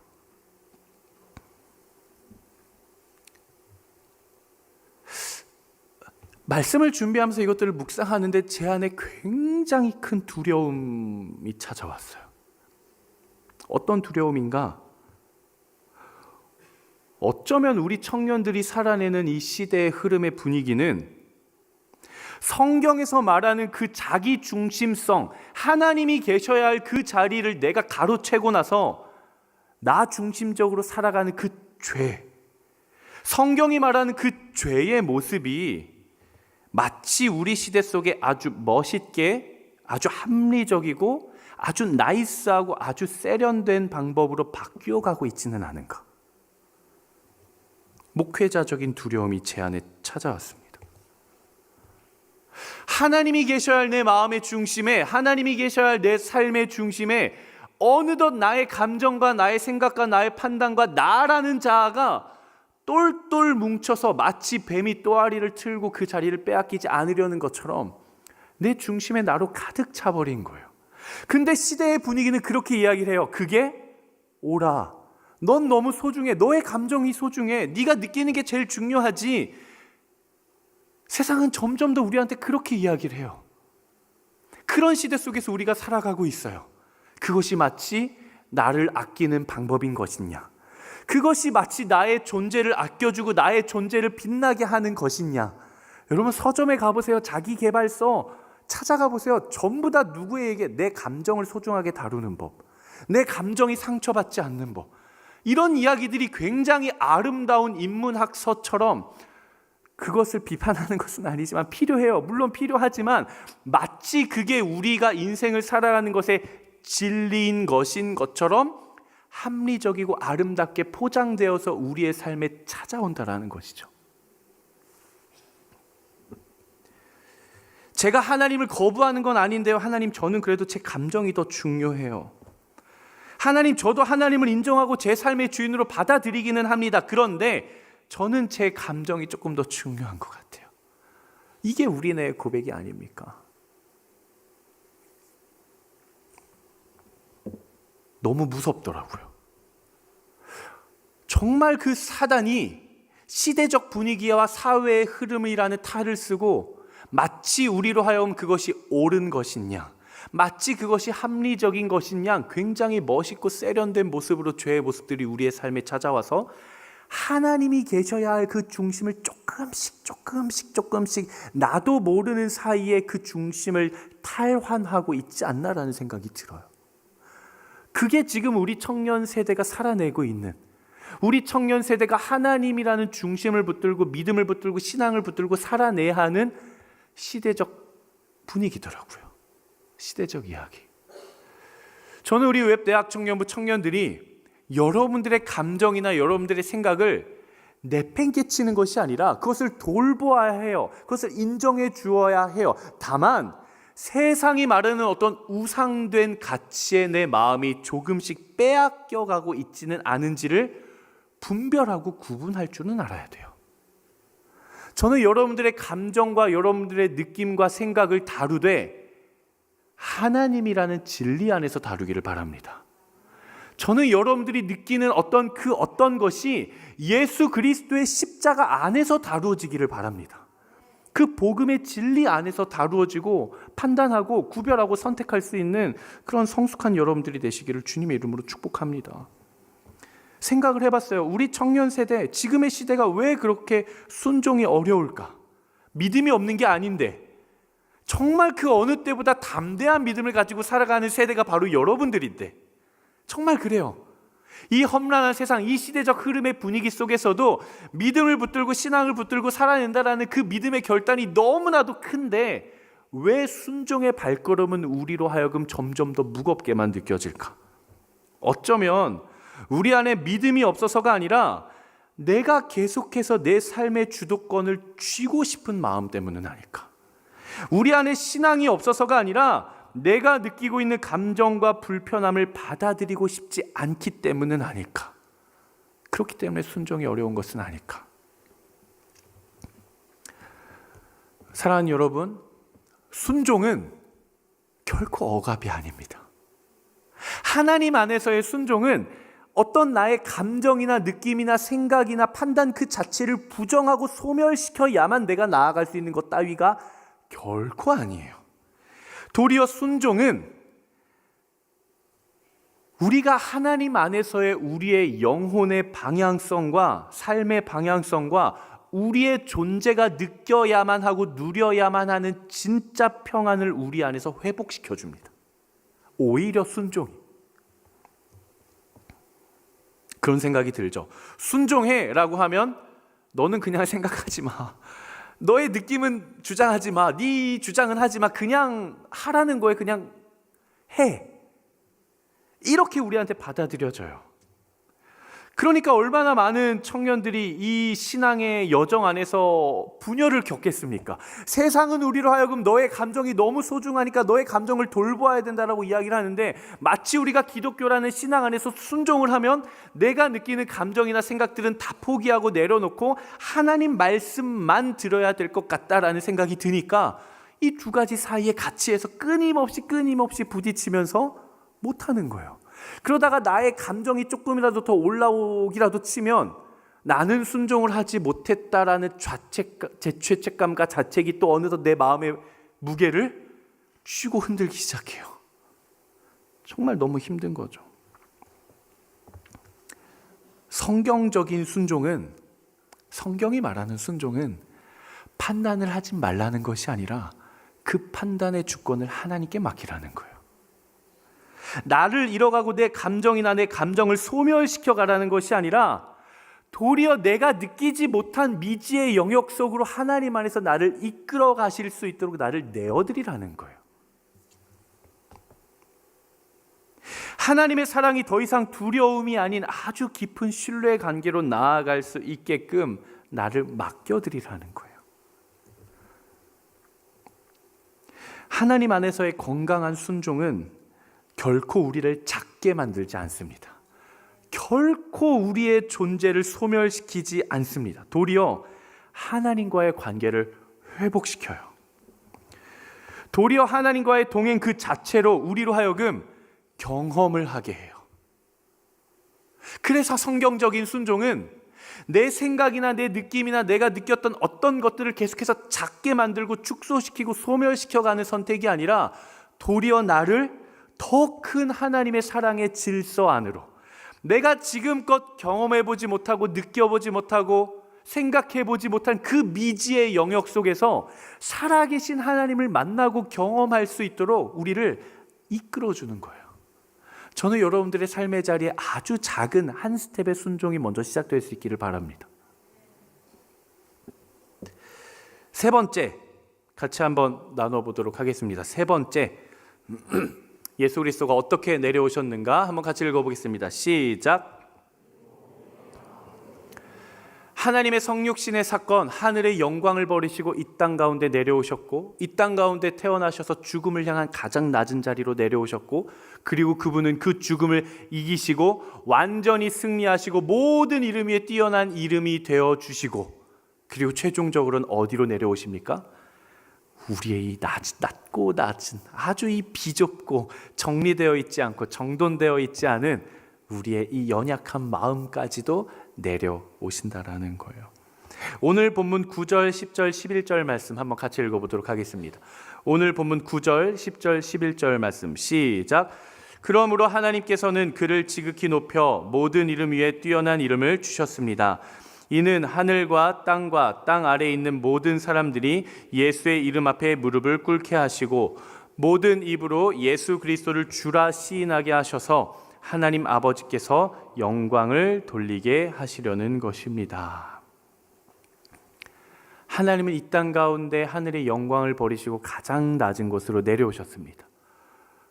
말씀을 준비하면서 이것들을 묵상하는데 제 안에 굉장히 큰 두려움이 찾아왔어요. 어떤 두려움인가? 어쩌면 우리 청년들이 살아내는 이 시대의 흐름의 분위기는 성경에서 말하는 그 자기 중심성, 하나님이 계셔야 할 그 자리를 내가 가로채고 나서 나 중심적으로 살아가는 그 죄, 성경이 말하는 그 죄의 모습이 마치 우리 시대 속에 아주 멋있게, 아주 합리적이고 아주 나이스하고 아주 세련된 방법으로 바뀌어가고 있지는 않은가. 목회자적인 두려움이 제 안에 찾아왔습니다. 하나님이 계셔야 할 내 마음의 중심에, 하나님이 계셔야 할 내 삶의 중심에 어느덧 나의 감정과 나의 생각과 나의 판단과 나라는 자아가 똘똘 뭉쳐서 마치 뱀이 또아리를 틀고 그 자리를 빼앗기지 않으려는 것처럼 내 중심에 나로 가득 차버린 거예요. 근데 시대의 분위기는 그렇게 이야기를 해요. 그게 옳아. 넌 너무 소중해. 너의 감정이 소중해. 네가 느끼는 게 제일 중요하지. 세상은 점점 더 우리한테 그렇게 이야기를 해요. 그런 시대 속에서 우리가 살아가고 있어요. 그것이 마치 나를 아끼는 방법인 것이냐? 그것이 마치 나의 존재를 아껴주고 나의 존재를 빛나게 하는 것이냐? 여러분 서점에 가보세요. 자기계발서 찾아가 보세요. 전부 다 누구에게 내 감정을 소중하게 다루는 법, 내 감정이 상처받지 않는 법, 이런 이야기들이 굉장히 아름다운 인문학서처럼 그것을 비판하는 것은 아니지만 필요해요. 물론 필요하지만 마치 그게 우리가 인생을 살아가는 것의 진리인 것인 것처럼 합리적이고 아름답게 포장되어서 우리의 삶에 찾아온다라는 것이죠. 제가 하나님을 거부하는 건 아닌데요. 하나님, 저는 그래도 제 감정이 더 중요해요. 하나님, 저도 하나님을 인정하고 제 삶의 주인으로 받아들이기는 합니다. 그런데 저는 제 감정이 조금 더 중요한 것 같아요. 이게 우리네 고백이 아닙니까? 너무 무섭더라고요. 정말 그 사단이 시대적 분위기와 사회의 흐름이라는 탈을 쓰고 마치 우리로 하여금 그것이 옳은 것이냐, 마치 그것이 합리적인 것이냐, 굉장히 멋있고 세련된 모습으로 죄의 모습들이 우리의 삶에 찾아와서 하나님이 계셔야 할 그 중심을 조금씩 나도 모르는 사이에 그 중심을 탈환하고 있지 않나라는 생각이 들어요. 그게 지금 우리 청년 세대가 살아내고 있는, 우리 청년 세대가 하나님이라는 중심을 붙들고 믿음을 붙들고 신앙을 붙들고 살아내야 하는 시대적 분위기더라고요. 시대적 이야기. 저는 우리 웹대학 청년부 청년들이 여러분들의 감정이나 여러분들의 생각을 내팽개치는 것이 아니라 그것을 돌보아야 해요. 그것을 인정해 주어야 해요. 다만 세상이 말하는 어떤 우상된 가치에 내 마음이 조금씩 빼앗겨가고 있지는 않은지를 분별하고 구분할 줄은 알아야 돼요. 저는 여러분들의 감정과 여러분들의 느낌과 생각을 다루되 하나님이라는 진리 안에서 다루기를 바랍니다. 저는 여러분들이 느끼는 어떤 것이 예수 그리스도의 십자가 안에서 다루어지기를 바랍니다. 그 복음의 진리 안에서 다루어지고 판단하고 구별하고 선택할 수 있는 그런 성숙한 여러분들이 되시기를 주님의 이름으로 축복합니다. 생각을 해봤어요. 우리 청년 세대, 지금의 시대가 왜 그렇게 순종이 어려울까? 믿음이 없는 게 아닌데 정말 그 어느 때보다 담대한 믿음을 가지고 살아가는 세대가 바로 여러분들인데 정말 그래요. 이 험난한 세상, 이 시대적 흐름의 분위기 속에서도 믿음을 붙들고 신앙을 붙들고 살아낸다라는 그 믿음의 결단이 너무나도 큰데 왜 순종의 발걸음은 우리로 하여금 점점 더 무겁게만 느껴질까? 어쩌면 우리 안에 믿음이 없어서가 아니라 내가 계속해서 내 삶의 주도권을 쥐고 싶은 마음 때문은 아닐까? 우리 안에 신앙이 없어서가 아니라 내가 느끼고 있는 감정과 불편함을 받아들이고 싶지 않기 때문은 아닐까? 그렇기 때문에 순종이 어려운 것은 아닐까? 사랑하는 여러분, 순종은 결코 억압이 아닙니다. 하나님 안에서의 순종은 어떤 나의 감정이나 느낌이나 생각이나 판단 그 자체를 부정하고 소멸시켜야만 내가 나아갈 수 있는 것 따위가 결코 아니에요. 도리어 순종은 우리가 하나님 안에서의 우리의 영혼의 방향성과 삶의 방향성과 우리의 존재가 느껴야만 하고 누려야만 하는 진짜 평안을 우리 안에서 회복시켜 줍니다. 오히려 순종이. 그런 생각이 들죠. 순종해라고 하면 너는 그냥 생각하지 마. 너의 느낌은 주장하지 마. 네 주장은 하지 마. 그냥 하라는 거에 그냥 해. 이렇게 우리한테 받아들여져요. 그러니까 얼마나 많은 청년들이 이 신앙의 여정 안에서 분열을 겪겠습니까? 세상은 우리로 하여금 너의 감정이 너무 소중하니까 너의 감정을 돌보아야 된다라고 이야기를 하는데, 마치 우리가 기독교라는 신앙 안에서 순종을 하면 내가 느끼는 감정이나 생각들은 다 포기하고 내려놓고 하나님 말씀만 들어야 될 것 같다라는 생각이 드니까 이 두 가지 사이에 같이 해서 끊임없이 부딪히면서 못하는 거예요. 그러다가 나의 감정이 조금이라도 더 올라오기라도 치면 나는 순종을 하지 못했다라는 죄책감과 자책이 또 어느덧 내 마음의 무게를 쥐고 흔들기 시작해요. 정말 너무 힘든 거죠. 성경적인 순종은, 성경이 말하는 순종은 판단을 하지 말라는 것이 아니라 그 판단의 주권을 하나님께 맡기라는 거예요. 나를 잃어가고 내 감정이나 내 감정을 소멸시켜 가라는 것이 아니라 도리어 내가 느끼지 못한 미지의 영역 속으로 하나님 안에서 나를 이끌어 가실 수 있도록 나를 내어드리라는 거예요. 하나님의 사랑이 더 이상 두려움이 아닌 아주 깊은 신뢰의 관계로 나아갈 수 있게끔 나를 맡겨드리라는 거예요. 하나님 안에서의 건강한 순종은 결코 우리를 작게 만들지 않습니다. 결코 우리의 존재를 소멸시키지 않습니다. 도리어 하나님과의 관계를 회복시켜요. 도리어 하나님과의 동행 그 자체로 우리로 하여금 경험을 하게 해요. 그래서 성경적인 순종은 내 생각이나 내 느낌이나 내가 느꼈던 어떤 것들을 계속해서 작게 만들고 축소시키고 소멸시켜가는 선택이 아니라 도리어 나를 더 큰 하나님의 사랑의 질서 안으로, 내가 지금껏 경험해보지 못하고 느껴보지 못하고 생각해보지 못한 그 미지의 영역 속에서 살아계신 하나님을 만나고 경험할 수 있도록 우리를 이끌어주는 거예요. 저는 여러분들의 삶의 자리에 아주 작은 한 스텝의 순종이 먼저 시작될 수 있기를 바랍니다. 세 번째, 같이 한번 나눠보도록 하겠습니다. 세 번째, 예수 그리스도가 어떻게 내려오셨는가 한번 같이 읽어보겠습니다. 시작. 하나님의 성육신의 사건, 하늘의 영광을 버리시고 이 땅 가운데 내려오셨고, 이 땅 가운데 태어나셔서 죽음을 향한 가장 낮은 자리로 내려오셨고, 그리고 그분은 그 죽음을 이기시고 완전히 승리하시고 모든 이름 위에 뛰어난 이름이 되어주시고, 그리고 최종적으로는 어디로 내려오십니까? 우리의 이 낮고 낮은, 아주 이 비좁고 정리되어 있지 않고 정돈되어 있지 않은 우리의 이 연약한 마음까지도 내려오신다라는 거예요. 오늘 본문 9절, 10절, 11절 말씀 한번 같이 읽어보도록 하겠습니다. 오늘 본문 9절, 10절, 11절 말씀 시작. 그러므로 하나님께서는 그를 지극히 높여 모든 이름 위에 뛰어난 이름을 주셨습니다. 이는 하늘과 땅 아래에 있는 모든 사람들이 예수의 이름 앞에 무릎을 꿇게 하시고 모든 입으로 예수 그리스도를 주라 시인하게 하셔서 하나님 아버지께서 영광을 돌리게 하시려는 것입니다. 하나님은 이 땅 가운데 하늘의 영광을 버리시고 가장 낮은 곳으로 내려오셨습니다.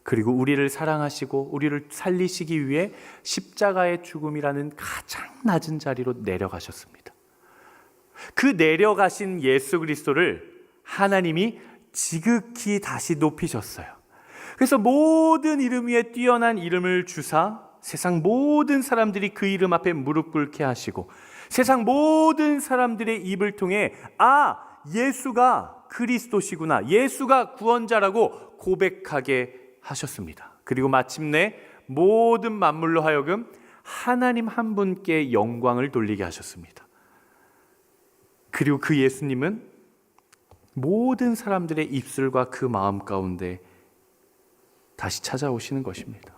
그리고 우리를 사랑하시고 우리를 살리시기 위해 십자가의 죽음이라는 가장 낮은 자리로 내려가셨습니다. 그 내려가신 예수 그리스도를 하나님이 지극히 다시 높이셨어요. 그래서 모든 이름 위에 뛰어난 이름을 주사 세상 모든 사람들이 그 이름 앞에 무릎 꿇게 하시고 세상 모든 사람들의 입을 통해 예수가 그리스도시구나, 예수가 구원자라고 고백하게 하셨습니다. 그리고 마침내 모든 만물로 하여금 하나님 한 분께 영광을 돌리게 하셨습니다. 그리고 그 예수님은 모든 사람들의 입술과 그 마음 가운데 다시 찾아오시는 것입니다.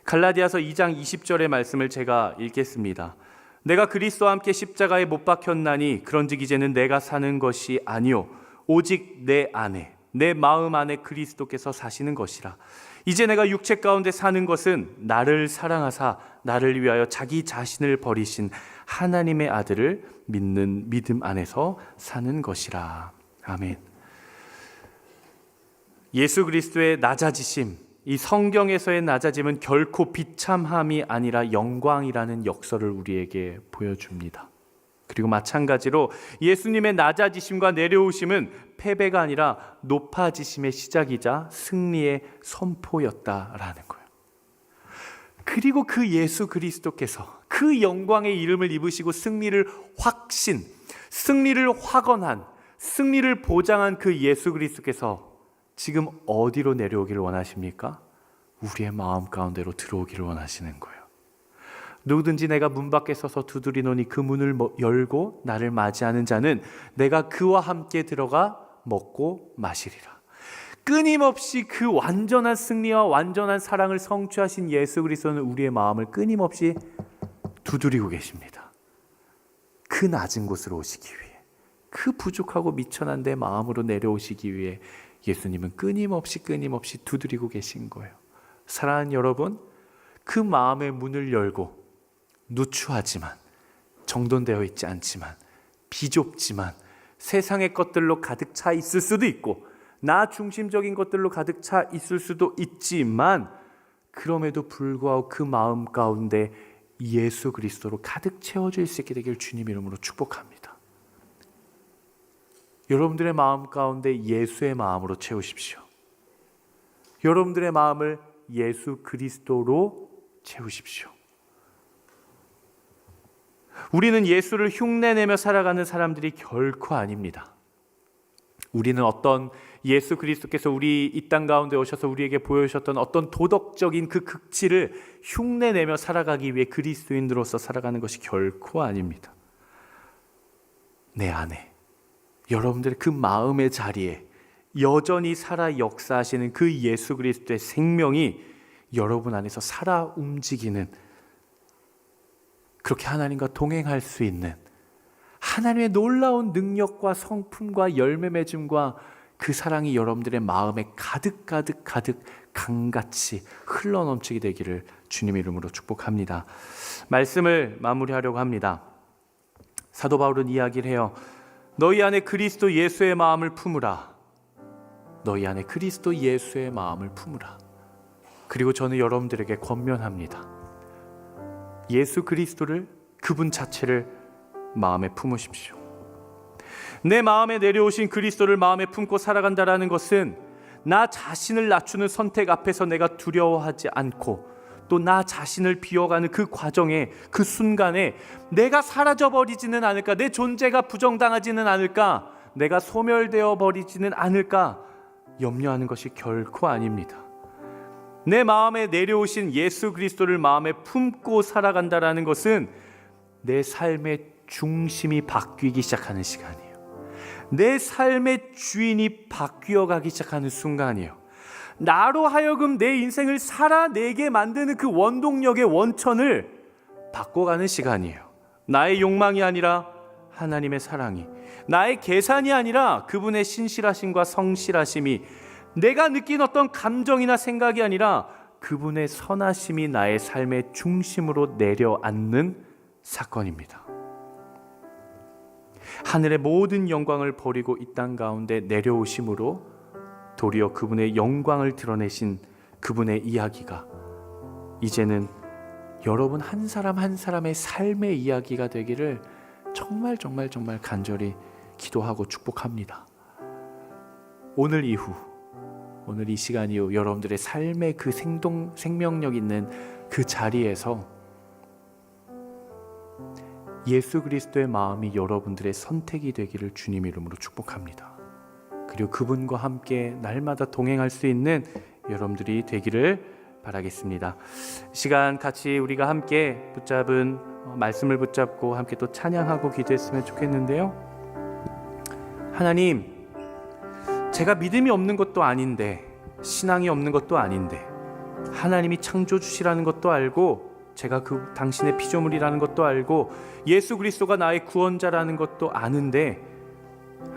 갈라디아서 2장 20절의 말씀을 제가 읽겠습니다. 내가 그리스도와 함께 십자가에 못 박혔나니 그런즉 이제는 내가 사는 것이 아니요 오직 내 안에 내 마음 안에 그리스도께서 사시는 것이라. 이제 내가 육체 가운데 사는 것은 나를 사랑하사 나를 위하여 자기 자신을 버리신 하나님의 아들을 믿는 믿음 안에서 사는 것이라. 아멘. 예수 그리스도의 낮아지심, 이 성경에서의 낮아짐은 결코 비참함이 아니라 영광이라는 역설을 우리에게 보여줍니다. 그리고 마찬가지로 예수님의 낮아지심과 내려오심은 패배가 아니라 높아지심의 시작이자 승리의 선포였다라는 거예요. 그리고 그 예수 그리스도께서 그 영광의 이름을 입으시고 승리를 확언한, 승리를 보장한 그 예수 그리스도께서 지금 어디로 내려오기를 원하십니까? 우리의 마음 가운데로 들어오기를 원하시는 거예요. 누구든지 내가 문 밖에 서서 두드리노니 그 문을 열고 나를 맞이하는 자는 내가 그와 함께 들어가 먹고 마시리라. 끊임없이 그 완전한 승리와 완전한 사랑을 성취하신 예수 그리스도는 우리의 마음을 끊임없이 두드리고 계십니다. 그 낮은 곳으로 오시기 위해, 그 부족하고 미천한 내 마음으로 내려오시기 위해 예수님은 끊임없이 두드리고 계신 거예요. 사랑하는 여러분, 그 마음의 문을 열고 누추하지만, 정돈되어 있지 않지만, 비좁지만, 세상의 것들로 가득 차 있을 수도 있고 나 중심적인 것들로 가득 차 있을 수도 있지만, 그럼에도 불구하고 그 마음 가운데 예수 그리스도로 가득 채워질 수 있게 되길 주님 이름으로 축복합니다. 여러분들의 마음 가운데 예수의 마음으로 채우십시오. 여러분들의 마음을 예수 그리스도로 채우십시오. 우리는 예수를 흉내내며 살아가는 사람들이 결코 아닙니다. 우리는 어떤 예수 그리스도께서 우리 이 땅 가운데 오셔서 우리에게 보여주셨던 어떤 도덕적인 그 극치를 흉내내며 살아가기 위해 그리스도인으로서 살아가는 것이 결코 아닙니다. 내 안에, 여러분들의 그 마음의 자리에 여전히 살아 역사하시는 그 예수 그리스도의 생명이 여러분 안에서 살아 움직이는, 그렇게 하나님과 동행할 수 있는 하나님의 놀라운 능력과 성품과 열매 맺음과 그 사랑이 여러분들의 마음에 가득 강같이 흘러넘치게 되기를 주님 이름으로 축복합니다. 말씀을 마무리하려고 합니다. 사도 바울은 이야기를 해요. 너희 안에 그리스도 예수의 마음을 품으라. 너희 안에 그리스도 예수의 마음을 품으라. 그리고 저는 여러분들에게 권면합니다. 예수 그리스도를, 그분 자체를 마음에 품으십시오. 내 마음에 내려오신 그리스도를 마음에 품고 살아간다라는 것은 나 자신을 낮추는 선택 앞에서 내가 두려워하지 않고, 또 나 자신을 비워가는 그 과정에, 그 순간에 내가 사라져 버리지는 않을까, 내 존재가 부정당하지는 않을까, 내가 소멸되어 버리지는 않을까 염려하는 것이 결코 아닙니다. 내 마음에 내려오신 예수 그리스도를 마음에 품고 살아간다라는 것은 내 삶의 중심이 바뀌기 시작하는 시간이에요. 내 삶의 주인이 바뀌어가기 시작하는 순간이에요. 나로 하여금 내 인생을 살아내게 만드는 그 원동력의 원천을 바꿔가는 시간이에요. 나의 욕망이 아니라 하나님의 사랑이, 나의 계산이 아니라 그분의 신실하심과 성실하심이, 내가 느낀 어떤 감정이나 생각이 아니라 그분의 선하심이 나의 삶의 중심으로 내려앉는 사건입니다. 하늘의 모든 영광을 버리고 이 땅 가운데 내려오심으로 도리어 그분의 영광을 드러내신 그분의 이야기가 이제는 여러분 한 사람 한 사람의 삶의 이야기가 되기를 정말 간절히 기도하고 축복합니다. 오늘 이 시간 이후 여러분들의 삶의 그 생명력 있는 그 자리에서 예수 그리스도의 마음이 여러분들의 선택이 되기를 주님 이름으로 축복합니다. 그리고 그분과 함께 날마다 동행할 수 있는 여러분들이 되기를 바랍니다. 바라겠습니다. 시간 같이 우리가 함께 붙잡은 말씀을 붙잡고 함께 또 찬양하고 기도했으면 좋겠는데요. 하나님, 제가 믿음이 없는 것도 아닌데, 신앙이 없는 것도 아닌데, 하나님이 창조주시라는 것도 알고, 제가 그 당신의 피조물이라는 것도 알고, 예수 그리스도가 나의 구원자라는 것도 아는데,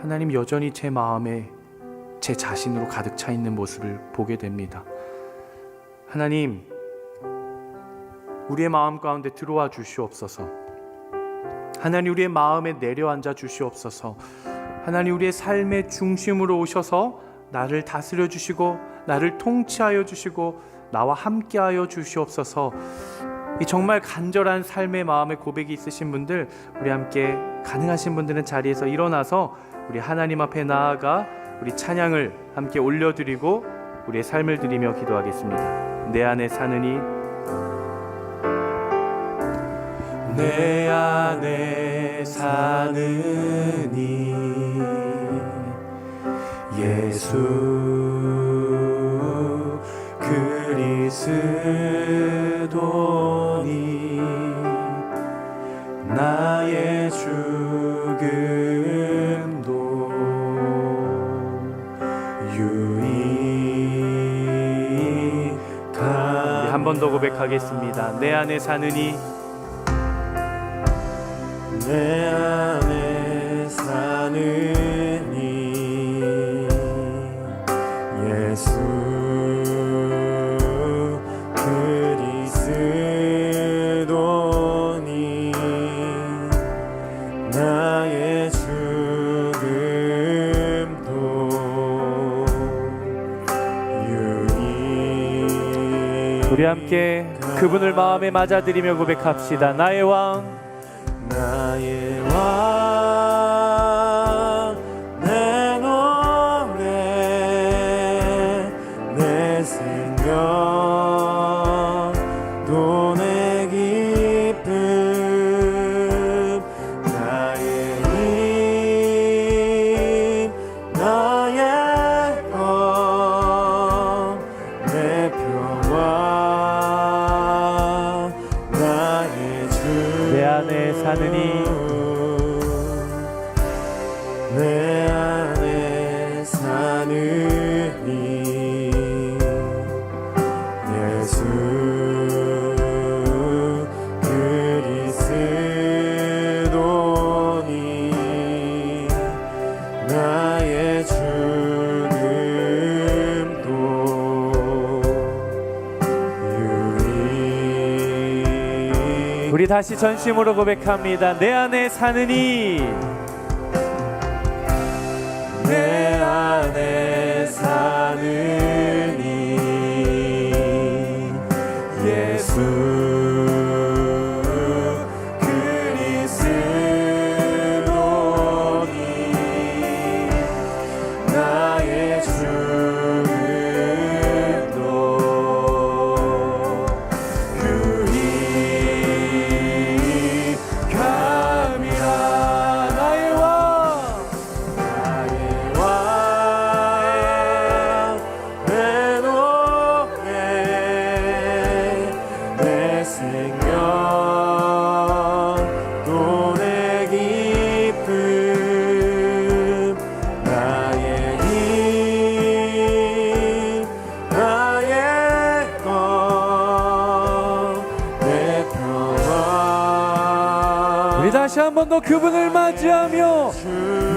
하나님 여전히 제 마음에 제 자신으로 가득 차 있는 모습을 보게 됩니다. 하나님, 우리의 마음 가운데 들어와 주시옵소서. 하나님, 우리의 마음에 내려앉아 주시옵소서. 하나님, 우리의 삶의 중심으로 오셔서 나를 다스려 주시고 나를 통치하여 주시고 나와 함께하여 주시옵소서. 이 정말 간절한 삶의 마음의 고백이 있으신 분들, 우리 함께 가능하신 분들은 자리에서 일어나서 우리 하나님 앞에 나아가 우리 찬양을 함께 올려드리고 우리의 삶을 드리며 기도하겠습니다. 내 안에 사느니, 내 안에 사느니 예수 그리스도니 나의 죽음도 유익하니. 한 번 더 고백하겠습니다. 내 안에 사느니, 내 안에 사느니 예수 그리스도니 나의 죽음도 유익. 우리 함께 그분을 마음에 맞아들이며 고백합시다. 나의 왕, 나의 왕, 내 노래, 내 생명, 또 내 기쁨, 나의 힘, 나의 검, 내 평화, 나의 주. 내 안에 사느니, 내 안에 사느니 예수 그리스도니 나의 죽음도 유익. 우리 다시 전심으로 고백합니다. 내 안에 사느니, 내 안에 사느니 예수 그리스도니 나의 죽음도 유익함이라. 나의 왕, 다시 한 번 더 그분을 맞이하며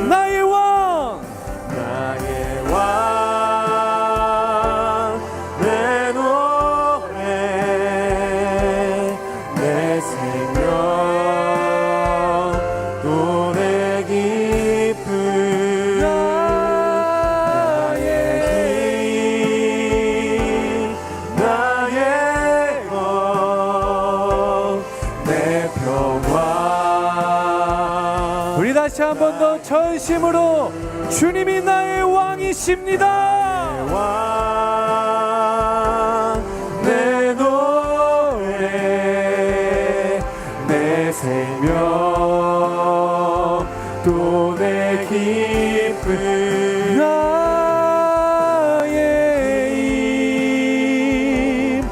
나의 왕, 나의 왕, 내 노래, 내 생명, 또 내 기쁨, 나의 힘, 나의 검, 내 평화. 우리 다시 한 번 더 전심으로 주님이 나의 왕이십니다. 왕, 내 노래, 내 생명, 또 내 기쁨, 나의 힘,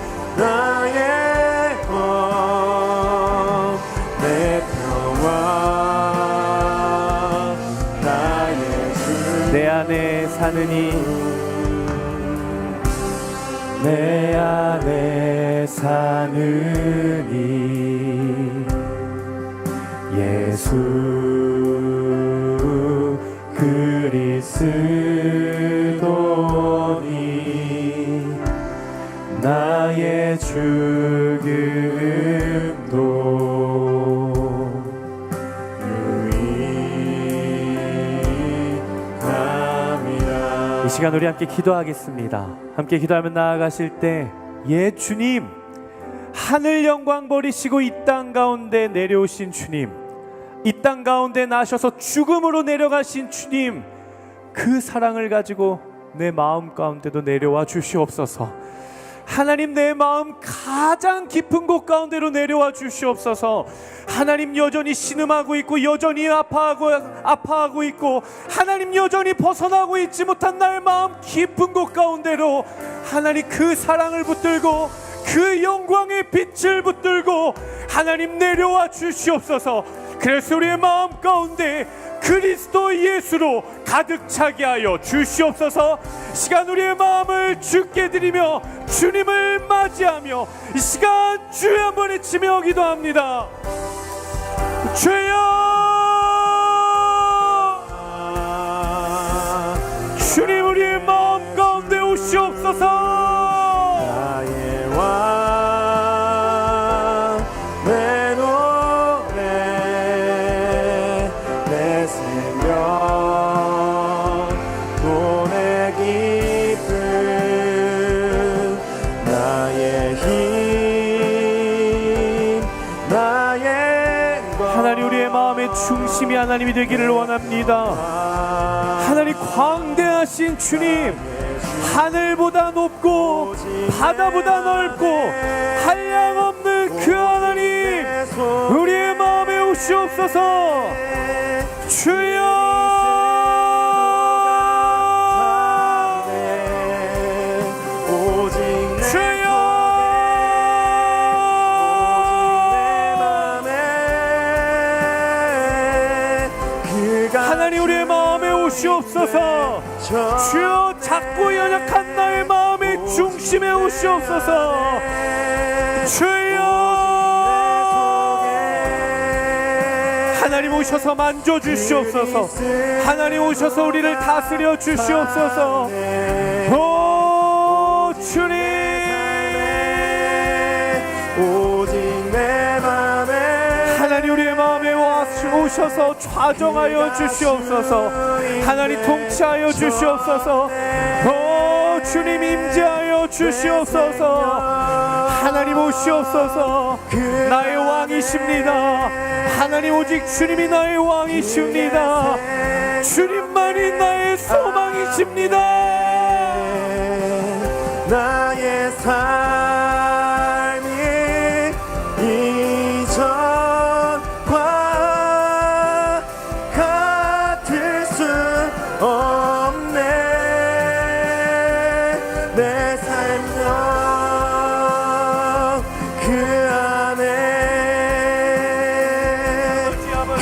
사느니 내 안에 사느니 예수 그리스도니 나의 죽음도 유익함이라. 이 시간 우리 함께 기도하겠습니다. 함께 기도하면 나아가실 때 주님, 하늘 영광 버리시고 이 땅 가운데 내려오신 주님, 이 땅 가운데 나셔서 죽음으로 내려가신 주님, 그 사랑을 가지고 내 마음 가운데도 내려와 주시옵소서. 하나님, 내 마음 가장 깊은 곳 가운데로 내려와 주시옵소서. 하나님, 여전히 신음하고 있고 여전히 아파하고 있고 하나님, 여전히 벗어나고 있지 못한 나의 마음 깊은 곳 가운데로 하나님 그 사랑을 붙들고 그 영광의 빛을 붙들고 하나님 내려와 주시옵소서. 그래서 우리의 마음 가운데 그리스도 예수로 가득 차게 하여 주시옵소서. 시간 우리의 마음을 주께 드리며 주님을 맞이하며 이 시간 주여 한번 외치며 기도합니다. 주여, 주님 우리의 마음 가운데 오시옵소서. 나의 왕, 내 노래, 내 생명, 노래 깊은 나의 힘, 나의 것. 하나님, 우리의 마음의 중심이 하나님이 되기를 원합니다. 하나님, 광대하신 주님, 하늘보다 높고 바다보다 넓고 한량없는 그 하나님, 우리의 마음에 오시옵소서. 주여, 하나님, 우리의 마음에 오시옵소서. 주여, 작고 연약한 나의 마음의 중심에 오시옵소서. 주여, 하나님 오셔서 만져주시옵소서. 하나님 오셔서 우리를 다스려 주시옵소서. 오 주님, 오직 내 맘에 하나님 우리의 마음에 오셔서 좌정하여 주시옵소서. 하나님 통치하여 주시옵소서. 오 주님, 임재하여 주시옵소서. 하나님 오시옵소서. 나의 왕이십니다. 하나님, 오직 주님이 나의 왕이십니다. 주님만이 나의 소망이십니다. 나의 삶이 이전과 같을 수 없네. 내 삶력 그 안에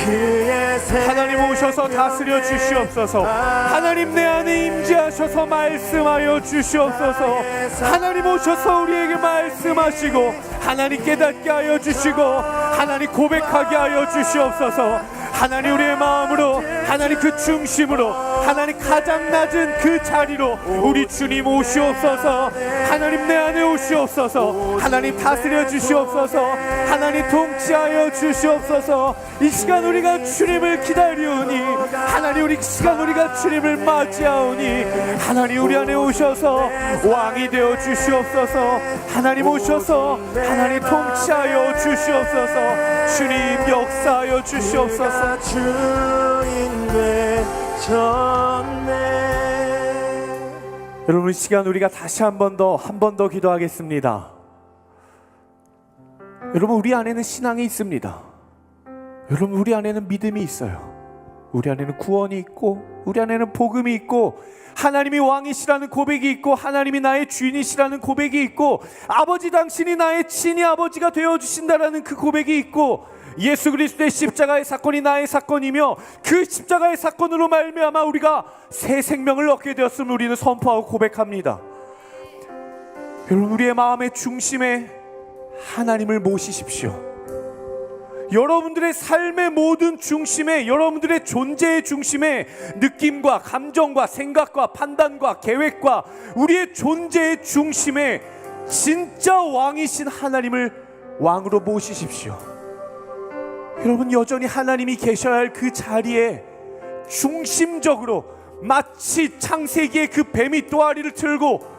그의 하나님 오셔서 다스려 주시옵소서. 하나님, 내 안에 임재하셔서 말씀하여 주시옵소서. 하나님 오셔서 우리에게 말씀하시고 하나님 깨닫게 하여 주시고 하나님 고백하게 하여 주시옵소서. 하나님, 우리의 마음으로 하나님 그 중심으로 하나님 가장 낮은 그 자리로 우리 주님 오시옵소서. 하나님, 내 안에 오시옵소서. 하나님 다스려 주시옵소서. 하나님 통치하여 주시옵소서. 이 시간 우리가 주님을 기다리오니 하나님, 우리 시간 우리가 주님을 맞이하오니 하나님 우리 안에 오셔서 왕이 되어 주시옵소서. 하나님 오셔서 하나님 통치하여 주시옵소서. 주님 역사하여 주시옵소서. 주인 되셨네. 여러분, 이 시간 우리가 다시 한 번 더 기도하겠습니다. 여러분, 우리 안에는 신앙이 있습니다. 여러분, 우리 안에는 믿음이 있어요. 우리 안에는 구원이 있고 우리 안에는 복음이 있고 하나님이 왕이시라는 고백이 있고 하나님이 나의 주인이시라는 고백이 있고 아버지 당신이 나의 친히 아버지가 되어주신다라는 그 고백이 있고 예수 그리스도의 십자가의 사건이 나의 사건이며 그 십자가의 사건으로 말미암아 우리가 새 생명을 얻게 되었음을 우리는 선포하고 고백합니다. 여러분, 우리의 마음의 중심에 하나님을 모시십시오. 여러분들의 삶의 모든 중심에, 여러분들의 존재의 중심에 느낌과 감정과 생각과 판단과 계획과 우리의 존재의 중심에 진짜 왕이신 하나님을 왕으로 모시십시오. 여러분, 여전히 하나님이 계셔야 할 그 자리에 중심적으로 마치 창세기의 그 뱀이 또아리를 틀고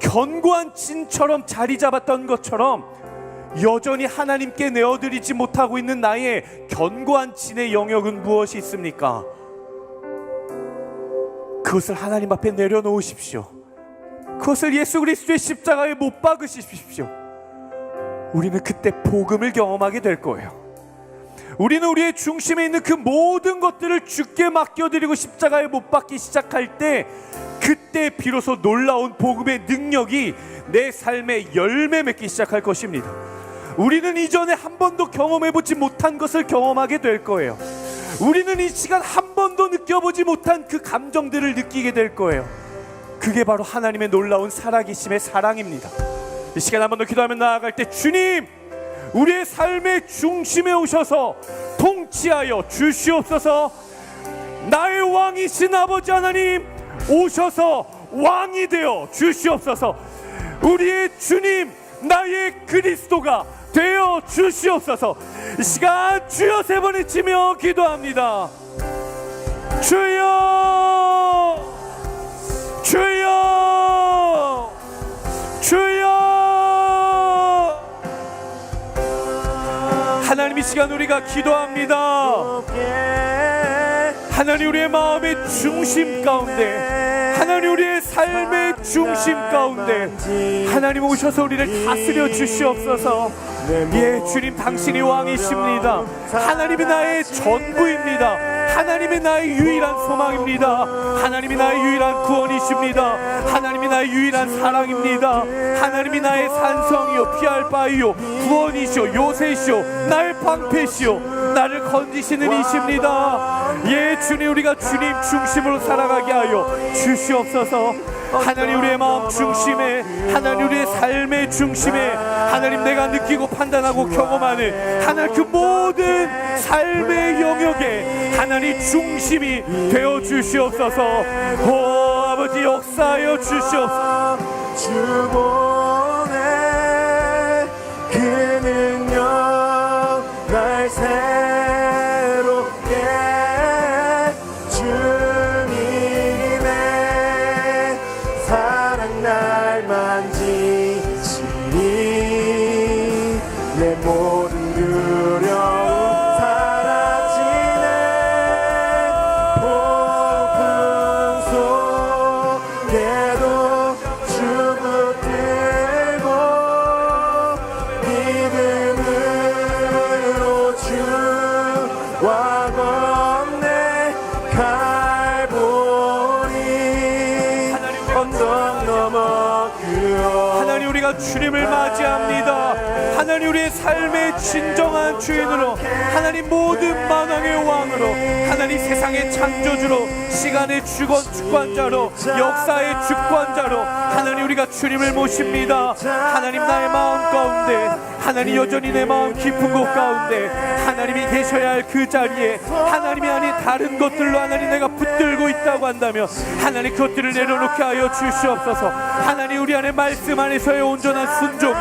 견고한 진처럼 자리 잡았던 것처럼 여전히 하나님께 내어드리지 못하고 있는 나의 견고한 진의 영역은 무엇이 있습니까? 그것을 하나님 앞에 내려놓으십시오. 그것을 예수 그리스도의 십자가에 못 박으십시오. 우리는 그때 복음을 경험하게 될 거예요. 우리는 우리의 중심에 있는 그 모든 것들을 주께 맡겨드리고 십자가에 못 박기 시작할 때, 그때 비로소 놀라운 복음의 능력이 내 삶에 열매 맺기 시작할 것입니다. 우리는 이전에 한 번도 경험해보지 못한 것을 경험하게 될 거예요. 우리는 이 시간 한 번도 느껴보지 못한 그 감정들을 느끼게 될 거예요. 그게 바로 하나님의 놀라운 살아계심의 사랑입니다. 이 시간 한 번 더 기도하며 나아갈 때, 주님, 우리의 삶의 중심에 오셔서 통치하여 주시옵소서. 나의 왕이신 아버지 하나님, 오셔서 왕이 되어 주시옵소서. 우리의 주님, 나의 그리스도가 되어 주시옵소서. 이 시간 주여 세 번 외치며 기도합니다. 주여, 주여, 주여. 하나님, 이 시간 우리가 기도합니다. 하나님, 우리의 마음의 중심 가운데, 하나님, 우리의 삶의 중심 가운데 하나님 오셔서 우리를 다스려 주시옵소서. 예, 주님, 당신이 왕이십니다. 하나님이 나의 전부입니다. 하나님이 나의 유일한 소망입니다. 하나님이 나의 유일한 구원이십니다. 하나님이 나의 유일한 사랑입니다. 하나님이 나의 산성이요 피할 바이요 구원이시오 요새시오 나의 방패시오 나를 건지시는 이십니다. 예, 주님, 우리가 주님 중심으로 살아가게 하여 주시옵소서. 하나님, 우리의 마음 중심에, 하나님, 우리의 삶의 중심에, 하나님, 내가 느끼고 판단하고 경험하는 하나님 그 모든 삶의 영역에 하나님 중심이 되어 주시옵소서. 오 아버지, 역사하여 주시옵소서. 주보내 그 능력 날 새롭게 주님의 사랑 날 만지시니 내 모든 두려움 사라지네. 폭풍 속에도 주 붙들고 믿음으로 주와 건네 갈보리 언덕 넘어 하나님, 우리가 주님을 맞이합니다. 하나님, 우리의 삶의 진정한 주인으로, 하나님 모든 만왕의 왕으로, 하나님 세상의 창조주로, 시간의 주권자로, 역사의 주권자로 하나님 우리가 주님을 모십니다. 하나님, 나의 마음 가운데, 하나님 여전히 내 마음 깊은 곳 가운데 하나님이 계셔야 할 그 자리에 하나님이 아닌 다른 것들로 하나님 내가 붙들고 있다고 한다면 하나님 그것들을 내려놓게 하여 주시옵소서. 하나님, 우리 안에 말씀 안에서의 온전한 순종이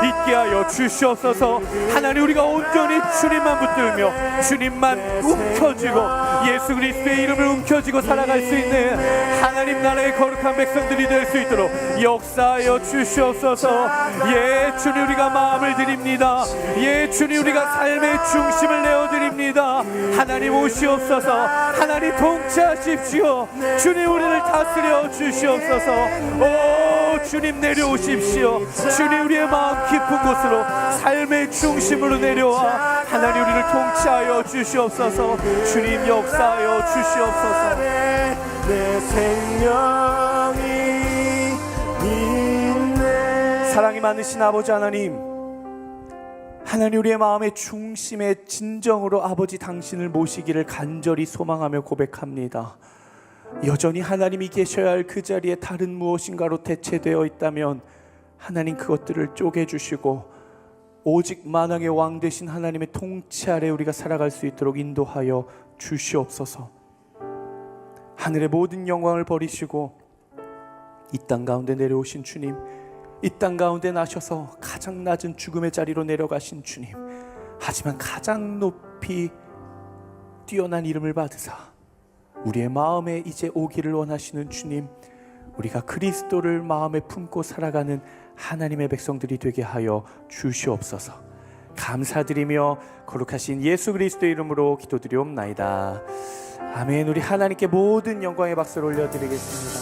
있게 하여 주시옵소서. 하나님, 우리가 온전히 주님만 붙들며 주님만 움켜쥐고 예수 그리스도의 이름을 움켜쥐고 살아갈 수 있는 하나님 나라의 거룩한 백성들이 될 수 있도록 역사하여 주시옵소서. 예, 주님, 우리가 마음을 드립니다. 예, 주님, 우리가 삶의 중심을 내어드립니다. 하나님 오시옵소서. 하나님 통치하십시오. 주님, 우리를 다스려 주시옵소서. 오 주님, 내려오십시오. 주님, 우리의 마음 깊은 곳으로 삶의 중심으로 내려와 하나님 우리를 통치하여 주시옵소서. 주님, 역사하여 주시옵소서. 내 생명이 있네. 사랑이 많으신 아버지 하나님, 하나님, 우리의 마음의 중심의 진정으로 아버지 당신을 모시기를 간절히 소망하며 고백합니다. 여전히 하나님이 계셔야 할 그 자리에 다른 무엇인가로 대체되어 있다면 하나님, 그것들을 쪼개주시고 오직 만왕의 왕 되신 하나님의 통치 아래 우리가 살아갈 수 있도록 인도하여 주시옵소서. 하늘의 모든 영광을 버리시고 이 땅 가운데 내려오신 주님, 이 땅 가운데 나셔서 가장 낮은 죽음의 자리로 내려가신 주님, 하지만 가장 높이 뛰어난 이름을 받으사 우리의 마음에 이제 오기를 원하시는 주님, 우리가 그리스도를 마음에 품고 살아가는 하나님의 백성들이 되게 하여 주시옵소서. 감사드리며 거룩하신 예수 그리스도의 이름으로 기도드리옵나이다. 아멘. 우리 하나님께 모든 영광의 박수를 올려드리겠습니다.